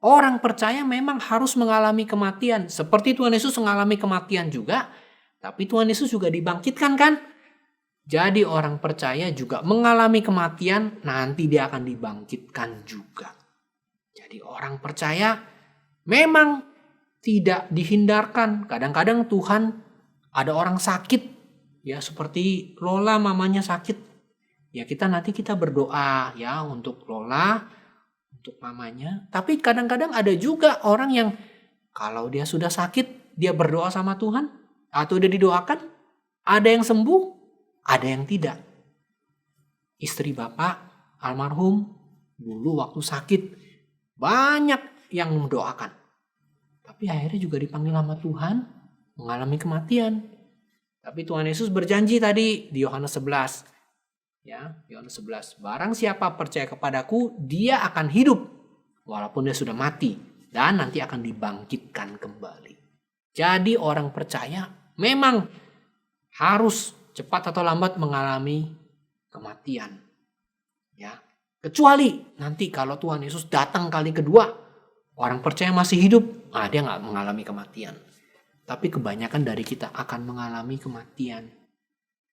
G: orang percaya memang harus mengalami kematian. Seperti Tuhan Yesus mengalami kematian juga, tapi Tuhan Yesus juga dibangkitkan kan? Jadi orang percaya juga mengalami kematian, nanti dia akan dibangkitkan juga. Jadi orang percaya memang tidak dihindarkan. Kadang-kadang Tuhan ada orang sakit, ya seperti Lola mamanya sakit. Ya nanti kita berdoa ya untuk Lola, untuk mamanya. Tapi kadang-kadang ada juga orang yang kalau dia sudah sakit, dia berdoa sama Tuhan atau dia didoakan, ada yang sembuh, ada yang tidak. Istri Bapak almarhum dulu waktu sakit banyak yang mendoakan. Tapi akhirnya juga dipanggil sama Tuhan mengalami kematian. Tapi Tuhan Yesus berjanji tadi di Yohanes 11. Ya, Yohanes 11. Barang siapa percaya kepadaku, dia akan hidup walaupun dia sudah mati dan nanti akan dibangkitkan kembali. Jadi orang percaya memang harus cepat atau lambat mengalami kematian. Ya, kecuali nanti kalau Tuhan Yesus datang kali kedua, orang percaya masih hidup, dia nggak mengalami kematian. Tapi kebanyakan dari kita akan mengalami kematian.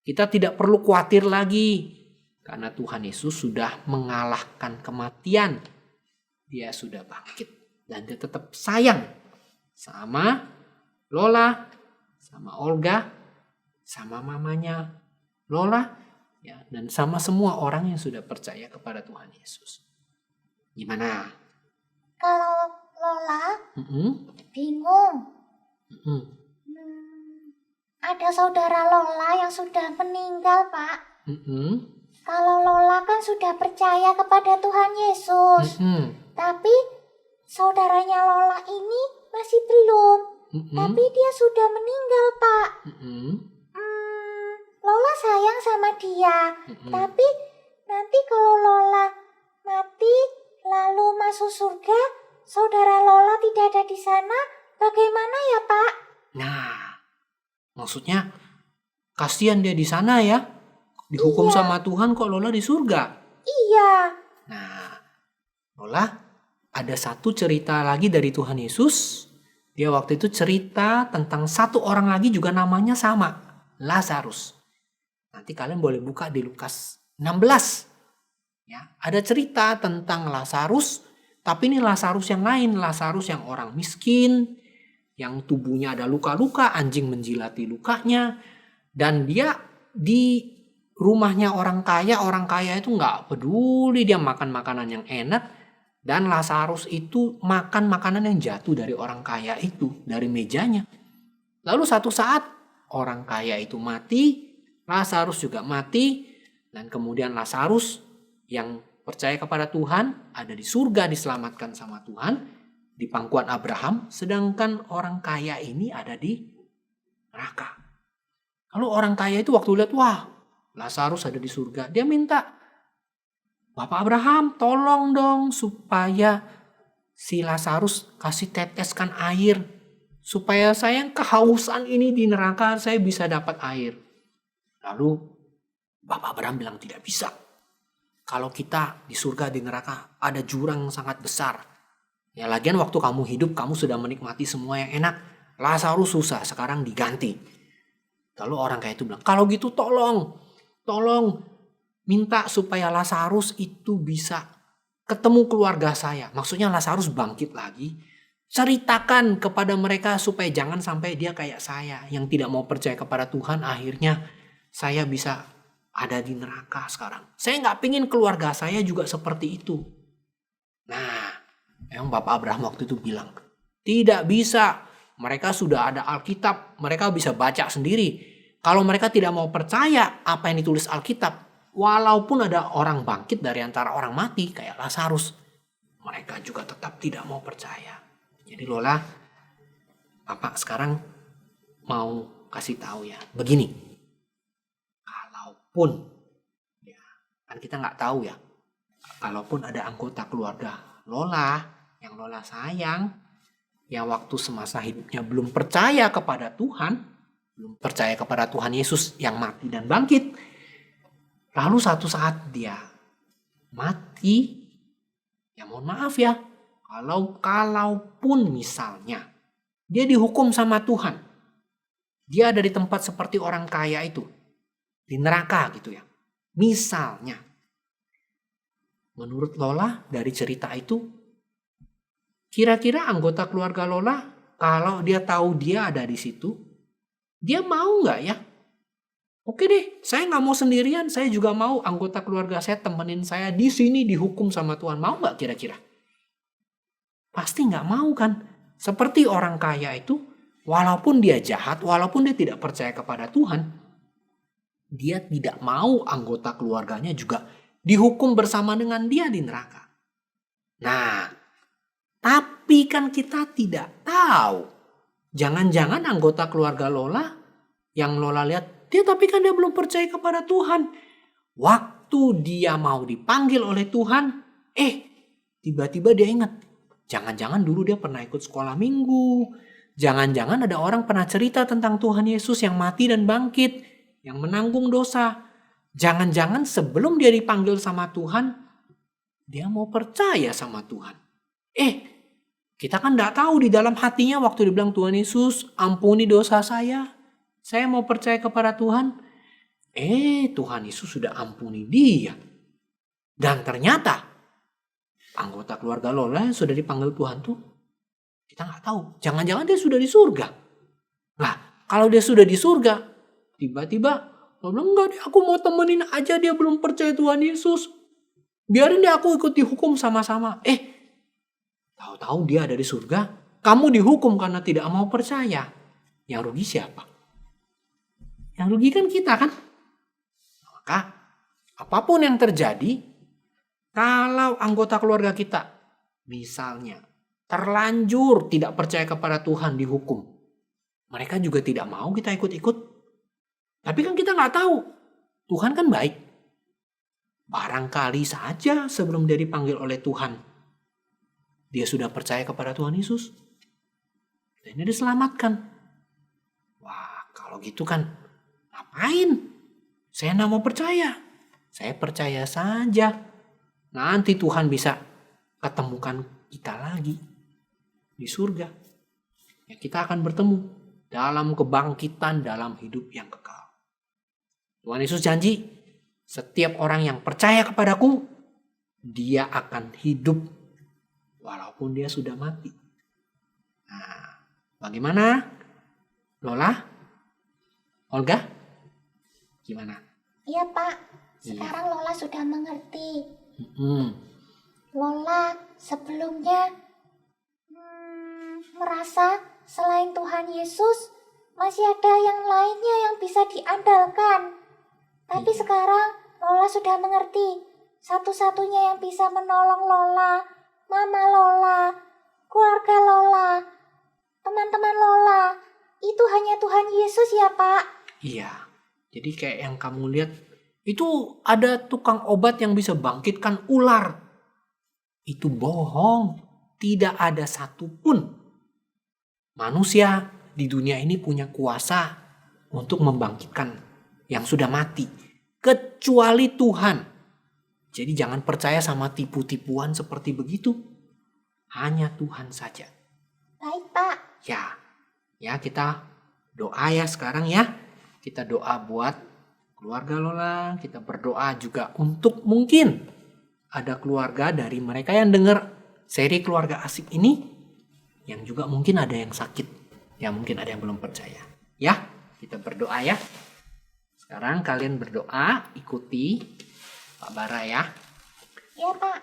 G: Kita tidak perlu khawatir lagi karena Tuhan Yesus sudah mengalahkan kematian. Dia sudah bangkit dan dia tetap sayang sama Lola, sama Olga, sama mamanya Lola, ya, dan sama semua orang yang sudah percaya kepada Tuhan Yesus. Gimana?
C: Kalau Lola bingung. Ada saudara Lola yang sudah meninggal, Pak. Kalau Lola kan sudah percaya kepada Tuhan Yesus. Tapi saudaranya Lola ini masih belum. Tapi dia sudah meninggal, Pak. Lola sayang sama dia. Tapi nanti kalau Lola mati lalu masuk surga, saudara Lola tidak ada di sana, bagaimana ya, Pak?
G: Nah, maksudnya kasihan dia di sana ya. Dihukum sama Tuhan kok Lola di surga.
C: Iya.
G: Nah, Lola ada satu cerita lagi dari Tuhan Yesus. Dia waktu itu cerita tentang satu orang lagi juga namanya sama, Lazarus. Nanti kalian boleh buka di Lukas 16. Ya, ada cerita tentang Lazarus, tapi ini Lazarus yang lain, Lazarus yang orang miskin, yang tubuhnya ada luka-luka, anjing menjilati lukanya, dan dia di rumahnya orang kaya itu nggak peduli, dia makan makanan yang enak, dan Lazarus itu makan makanan yang jatuh dari orang kaya itu, dari mejanya. Lalu satu saat orang kaya itu mati, Lazarus juga mati, dan kemudian Lazarus yang percaya kepada Tuhan ada di surga diselamatkan sama Tuhan di pangkuan Abraham, sedangkan orang kaya ini ada di neraka. Lalu orang kaya itu waktu lihat, wah, Lazarus ada di surga, dia minta, Bapak Abraham tolong dong supaya si Lazarus kasih teteskan air, supaya saya yang kehausan ini di neraka saya bisa dapat air. Lalu Bapak Abraham bilang tidak bisa. Kalau kita di surga di neraka ada jurang sangat besar. Ya lagian waktu kamu hidup kamu sudah menikmati semua yang enak. Lazarus susah sekarang diganti. Lalu orang kayak itu bilang, kalau gitu tolong minta supaya Lazarus itu bisa ketemu keluarga saya. Maksudnya Lazarus bangkit lagi. Ceritakan kepada mereka supaya jangan sampai dia kayak saya yang tidak mau percaya kepada Tuhan, akhirnya saya bisa ada di neraka sekarang. Saya nggak pingin keluarga saya juga seperti itu. Nah, emang Bapak Abraham waktu itu bilang, tidak bisa. Mereka sudah ada Alkitab, mereka bisa baca sendiri. Kalau mereka tidak mau percaya apa yang ditulis Alkitab, walaupun ada orang bangkit dari antara orang mati kayak Lazarus, mereka juga tetap tidak mau percaya. Jadi Lola, Bapak sekarang mau kasih tahu ya, begini. Kalaupun, ya, kan kita nggak tahu ya, kalaupun ada anggota keluarga Lola yang Lola sayang, yang waktu semasa hidupnya belum percaya kepada Tuhan, belum percaya kepada Tuhan Yesus yang mati dan bangkit, lalu satu saat dia mati, ya mohon maaf ya, kalaupun misalnya dia dihukum sama Tuhan, dia ada di tempat seperti orang kaya itu, di neraka gitu ya. Misalnya, menurut Lola dari cerita itu, kira-kira anggota keluarga Lola Kalau dia tahu dia ada di situ, dia mau nggak ya? Oke deh, saya nggak mau sendirian. Saya juga mau anggota keluarga saya temenin saya di sini dihukum sama Tuhan. Mau nggak kira-kira? Pasti nggak mau kan? Seperti orang kaya itu, walaupun dia jahat, walaupun dia tidak percaya kepada Tuhan, dia tidak mau anggota keluarganya juga dihukum bersama dengan dia di neraka. Nah, tapi kan kita tidak tahu. Jangan-jangan anggota keluarga Lola yang Lola lihat, tapi kan dia belum percaya kepada Tuhan. Waktu dia mau dipanggil oleh Tuhan, tiba-tiba dia ingat. Jangan-jangan dulu dia pernah ikut sekolah minggu. Jangan-jangan ada orang pernah cerita tentang Tuhan Yesus yang mati dan bangkit, yang menanggung dosa. Jangan-jangan sebelum dia dipanggil sama Tuhan, dia mau percaya sama Tuhan. Kita kan gak tahu di dalam hatinya waktu dia bilang, Tuhan Yesus ampuni dosa saya mau percaya kepada Tuhan. Tuhan Yesus sudah ampuni dia. Dan ternyata anggota keluarga Lola yang sudah dipanggil Tuhan tuh, kita gak tahu. Jangan-jangan dia sudah di surga. Nah, kalau dia sudah di surga, tiba-tiba Lola bilang, enggak deh, aku mau temenin aja, dia belum percaya Tuhan Yesus. Biarin deh aku ikut dihukum sama-sama. Tahu-tahu dia ada di surga, kamu dihukum karena tidak mau percaya. Yang rugi siapa? Yang rugi kan kita kan? Maka apapun yang terjadi, kalau anggota keluarga kita misalnya terlanjur tidak percaya kepada Tuhan dihukum, mereka juga tidak mau kita ikut-ikut. Tapi kan kita nggak tahu, Tuhan kan baik. Barangkali saja sebelum dia dipanggil oleh Tuhan, dia sudah percaya kepada Tuhan Yesus. Dan dia diselamatkan. Wah, kalau gitu kan ngapain? Saya nggak mau percaya. Saya percaya saja. Nanti Tuhan bisa ketemukan kita lagi di surga. Ya, kita akan bertemu dalam kebangkitan, dalam hidup yang kekal. Tuhan Yesus janji, setiap orang yang percaya kepadaku, dia akan hidup walaupun dia sudah mati. Nah, bagaimana? Lola? Olga? Gimana?
C: Iya Pak, sekarang Lola sudah mengerti.
G: Hmm.
C: Lola sebelumnya merasa selain Tuhan Yesus masih ada yang lainnya yang bisa diandalkan. Tapi sekarang Lola sudah mengerti, satu-satunya yang bisa menolong Lola, Mama Lola, keluarga Lola, teman-teman Lola, itu hanya Tuhan Yesus ya Pak.
G: Iya, jadi kayak yang kamu lihat, itu ada tukang obat yang bisa bangkitkan ular. Itu bohong, tidak ada satupun manusia di dunia ini punya kuasa untuk membangkitkan yang sudah mati, kecuali Tuhan. Jadi jangan percaya sama tipu-tipuan seperti begitu. Hanya Tuhan saja.
C: Baik Pak.
G: Ya kita doa ya sekarang ya. Kita doa buat keluarga Lola. Kita berdoa juga untuk mungkin ada keluarga dari mereka yang dengar seri Keluarga Asik ini, yang juga mungkin ada yang sakit. Ya mungkin ada yang belum percaya. Ya, kita berdoa ya. Sekarang kalian berdoa, ikuti Pak Bara ya.
C: Ya Pak.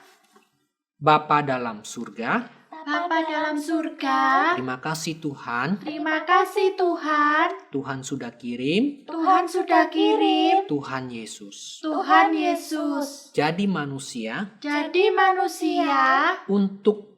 G: Bapa dalam surga,
D: Bapa dalam surga,
G: terima kasih Tuhan.
D: terima kasih Tuhan.
G: Tuhan sudah kirim
D: Tuhan sudah kirim
G: Tuhan Yesus
D: Tuhan Yesus
G: jadi manusia
D: jadi manusia
G: untuk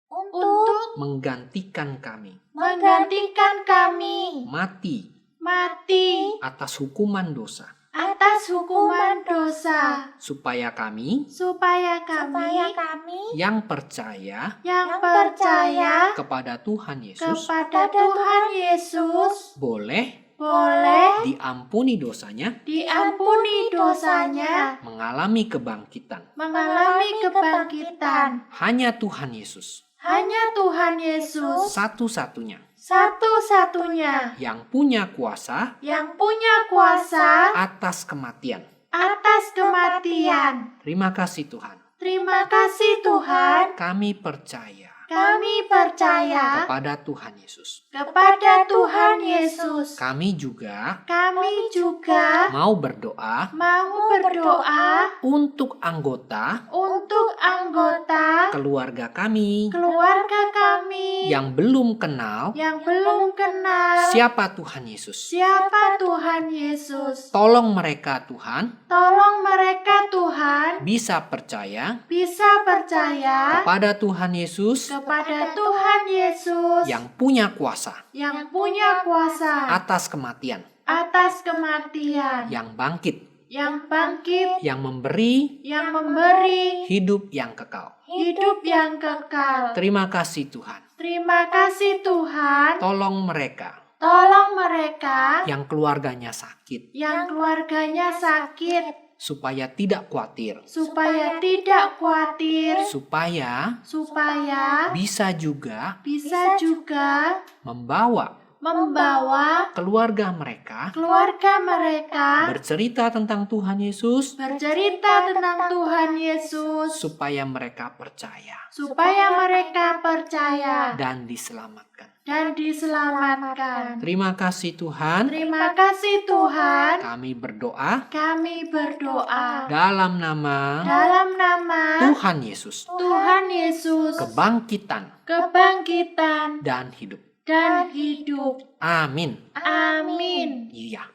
D: untuk
G: menggantikan kami
D: menggantikan kami
G: mati
D: mati
G: atas hukuman dosa,
D: atas hukuman dosa,
G: supaya kami
D: supaya
C: Supaya
D: kami
C: kami
G: yang percaya
D: yang percaya
G: kepada Tuhan Yesus
D: kepada Tuhan Yesus
G: boleh
D: boleh
G: diampuni dosanya,
D: diampuni dosanya,
G: mengalami kebangkitan.
D: mengalami kebangkitan.
G: Hanya Tuhan Yesus
D: Hanya Tuhan Yesus
G: satu-satunya
D: satu-satunya
G: yang punya kuasa
D: yang punya kuasa
G: atas kematian.
D: atas kematian.
G: Terima kasih Tuhan.
D: Terima kasih Tuhan.
G: Kami percaya
C: Kami percaya
G: kepada Tuhan Yesus.
C: kepada Tuhan Yesus.
G: Kami juga
C: Kami juga
G: mau berdoa
C: mau berdoa
G: untuk anggota
C: untuk anggota
G: keluarga kami
C: keluarga kami
G: yang belum kenal
C: yang belum kenal
G: siapa Tuhan Yesus.
C: siapa Tuhan Yesus.
G: Tolong mereka Tuhan
C: Tolong mereka Tuhan
G: bisa percaya
C: bisa percaya
G: kepada Tuhan Yesus
C: kepada Tuhan Yesus
G: yang punya kuasa
C: yang punya kuasa
G: atas kematian,
C: atas kematian,
G: yang bangkit,
C: yang bangkit,
G: yang memberi
C: yang memberi
G: hidup yang kekal.
C: hidup yang kekal.
G: Terima kasih Tuhan.
C: Terima kasih Tuhan.
G: Tolong mereka
C: Tolong mereka
G: yang keluarganya sakit
C: yang keluarganya sakit
G: supaya tidak khawatir,
C: supaya tidak khawatir,
G: supaya
C: supaya
G: bisa juga
C: bisa juga
G: membawa
C: membawa
G: keluarga mereka
C: keluarga mereka
G: bercerita tentang Tuhan Yesus
C: bercerita tentang Tuhan Yesus
G: supaya mereka percaya
C: supaya mereka percaya
G: dan diselamatkan.
C: dan diselamatkan.
G: Terima kasih Tuhan.
C: Terima kasih Tuhan.
G: Kami berdoa
C: Kami berdoa
G: dalam nama
C: dalam nama
G: Tuhan Yesus,
C: Tuhan Yesus,
G: kebangkitan
C: kebangkitan
G: dan hidup.
C: dan hidup.
G: Amin.
C: Amin.
G: Iya.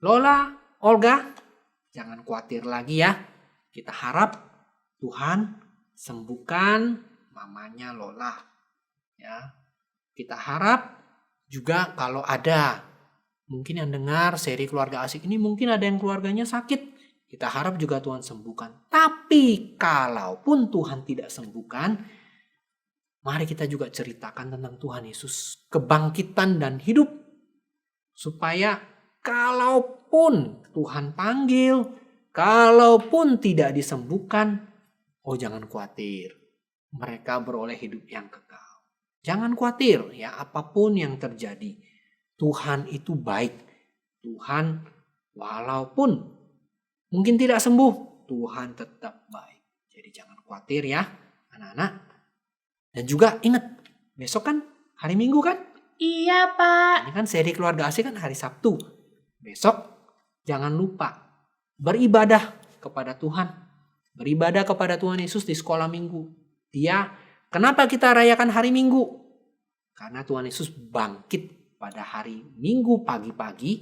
G: Lola, Olga, jangan khawatir lagi ya. Kita harap Tuhan sembuhkan mamanya Lola. Ya. Kita harap juga kalau ada mungkin yang dengar seri keluarga asik ini mungkin ada yang keluarganya sakit. Kita harap juga Tuhan sembuhkan. Tapi kalaupun Tuhan tidak sembuhkan, mari kita juga ceritakan tentang Tuhan Yesus, kebangkitan dan hidup. Supaya kalaupun Tuhan panggil, kalaupun tidak disembuhkan, oh jangan khawatir. Mereka beroleh hidup yang kekal. Jangan khawatir ya, apapun yang terjadi. Tuhan itu baik. Tuhan walaupun mungkin tidak sembuh, Tuhan tetap baik. Jadi jangan khawatir ya anak-anak. Dan juga ingat, besok kan hari Minggu kan?
C: Iya, Pak.
G: Ini kan seri keluarga asik kan hari Sabtu. Besok jangan lupa beribadah kepada Tuhan. Beribadah kepada Tuhan Yesus di sekolah minggu. Kenapa kita rayakan hari Minggu? Karena Tuhan Yesus bangkit pada hari Minggu pagi-pagi.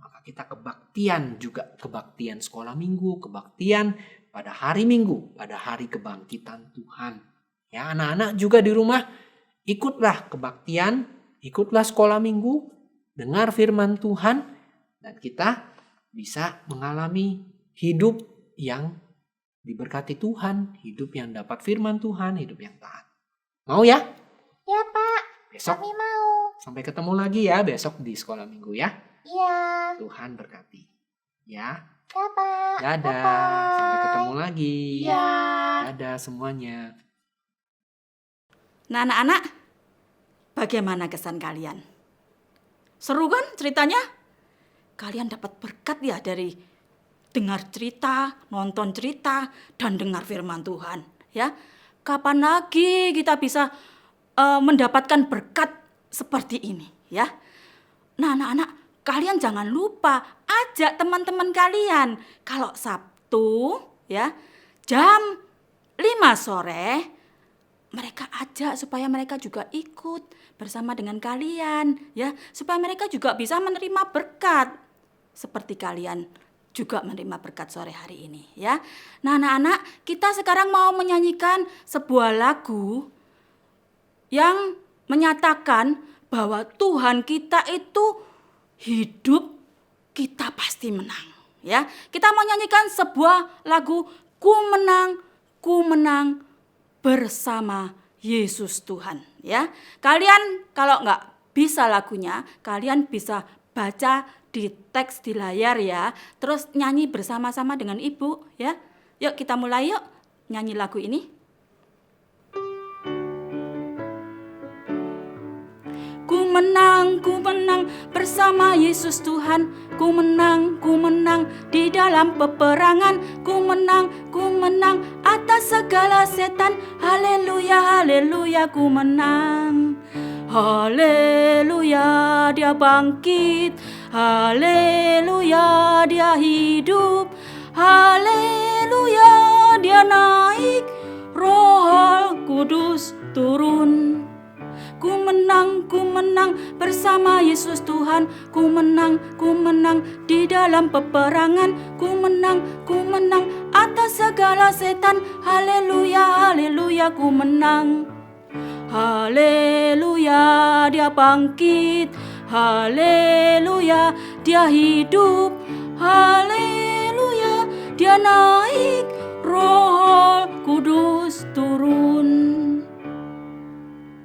G: Maka kita kebaktian juga. Kebaktian sekolah minggu. Kebaktian pada hari Minggu. Pada hari kebangkitan Tuhan. Ya, anak-anak juga di rumah ikutlah kebaktian. Ikutlah sekolah minggu. Dengar firman Tuhan. Dan kita bisa mengalami hidup yang diberkati Tuhan. Hidup yang dapat firman Tuhan. Hidup yang taat. Mau ya?
C: Ya, Pak.
G: Besok
C: Kami mau.
G: sampai ketemu lagi ya besok di sekolah minggu ya.
C: Iya.
G: Tuhan berkati. Ya.
C: Ya, Pak.
G: Dadah.
C: Bye-bye.
G: Sampai ketemu lagi.
C: Iya.
G: Dadah semuanya.
A: Nah, anak-anak, bagaimana kesan kalian? Seru kan ceritanya? Kalian dapat berkat ya dari dengar cerita, nonton cerita, dan dengar firman Tuhan. Ya, kapan lagi kita bisa mendapatkan berkat seperti ini? Ya, nah anak-anak, kalian jangan lupa ajak teman-teman kalian. Kalau Sabtu, ya, jam 5 sore, mereka ajak supaya mereka juga ikut bersama dengan kalian, ya, supaya mereka juga bisa menerima berkat seperti kalian juga menerima berkat sore hari ini, ya. Nah, anak-anak, kita sekarang mau menyanyikan sebuah lagu yang menyatakan bahwa Tuhan kita itu hidup, kita pasti menang, ya. Kita mau nyanyikan sebuah lagu, ku menang bersama Yesus Tuhan, ya. Kalian kalau nggak bisa lagunya, kalian bisa baca di teks di layar ya. Terus nyanyi bersama-sama dengan ibu ya. Yuk kita mulai yuk nyanyi lagu ini. Ku menang, ku menang bersama Yesus Tuhan. Ku menang di dalam peperangan. Ku menang atas segala setan. Haleluya, haleluya, ku menang. Haleluya, dia bangkit. Haleluya, dia hidup. Haleluya, dia naik. Roh Kudus turun. Ku menang bersama Yesus Tuhan. Ku menang di dalam peperangan. Ku menang atas segala setan. Haleluya, haleluya, ku menang. Haleluya, dia bangkit. Haleluya, dia hidup. Haleluya, dia naik. Roh Kudus turun.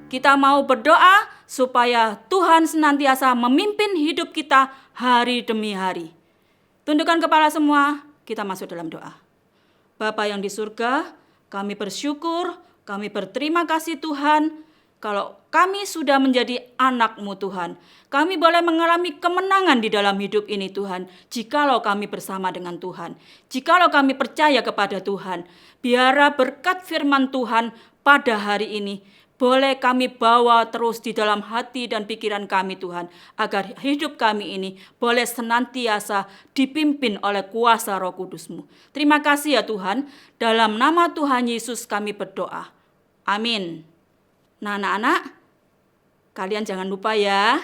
A: Kita mau berdoa supaya Tuhan senantiasa memimpin hidup kita hari demi hari. Tundukkan kepala semua, kita masuk dalam doa. Bapa yang di surga, kami bersyukur, kami berterima kasih Tuhan, kalau kami sudah menjadi anak-Mu Tuhan. Kami boleh mengalami kemenangan di dalam hidup ini Tuhan, jikalau kami bersama dengan Tuhan. Jikalau kami percaya kepada Tuhan, biarlah berkat firman Tuhan pada hari ini boleh kami bawa terus di dalam hati dan pikiran kami Tuhan, agar hidup kami ini boleh senantiasa dipimpin oleh kuasa Roh Kudus-Mu. Terima kasih ya Tuhan, dalam nama Tuhan Yesus kami berdoa. Amin. Nah anak-anak, kalian jangan lupa ya,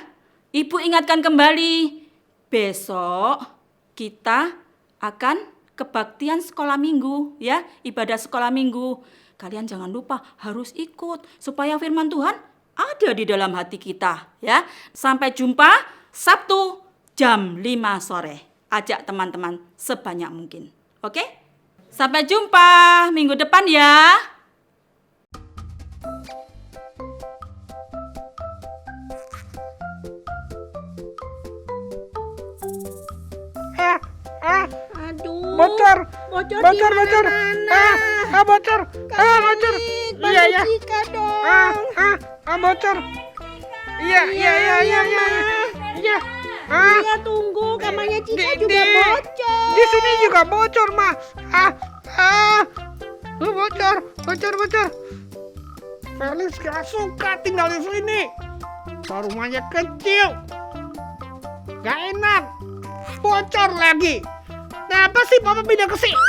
A: Ibu ingatkan kembali, besok kita akan kebaktian sekolah minggu ya, ibadah sekolah minggu. Kalian jangan lupa harus ikut supaya firman Tuhan ada di dalam hati kita ya. Sampai jumpa Sabtu jam 5 sore. Ajak teman-teman sebanyak mungkin. Oke? Sampai jumpa minggu depan ya.
D: Aduh.
E: Bocor.
D: Bocor.
E: Bocor.
D: Bocor.
E: Bocor. Bocor. Iya ya.
D: Dong.
E: Bocor. Iya.
D: Iya, tunggu. Kamarnya Cika juga bocor.
E: Di sini juga bocor, Ma. Bocor. Felix gak suka tinggal di sini. Rumahnya kecil. Gak enak. Bocor lagi. Kenapa sih Papa pindah ke sini?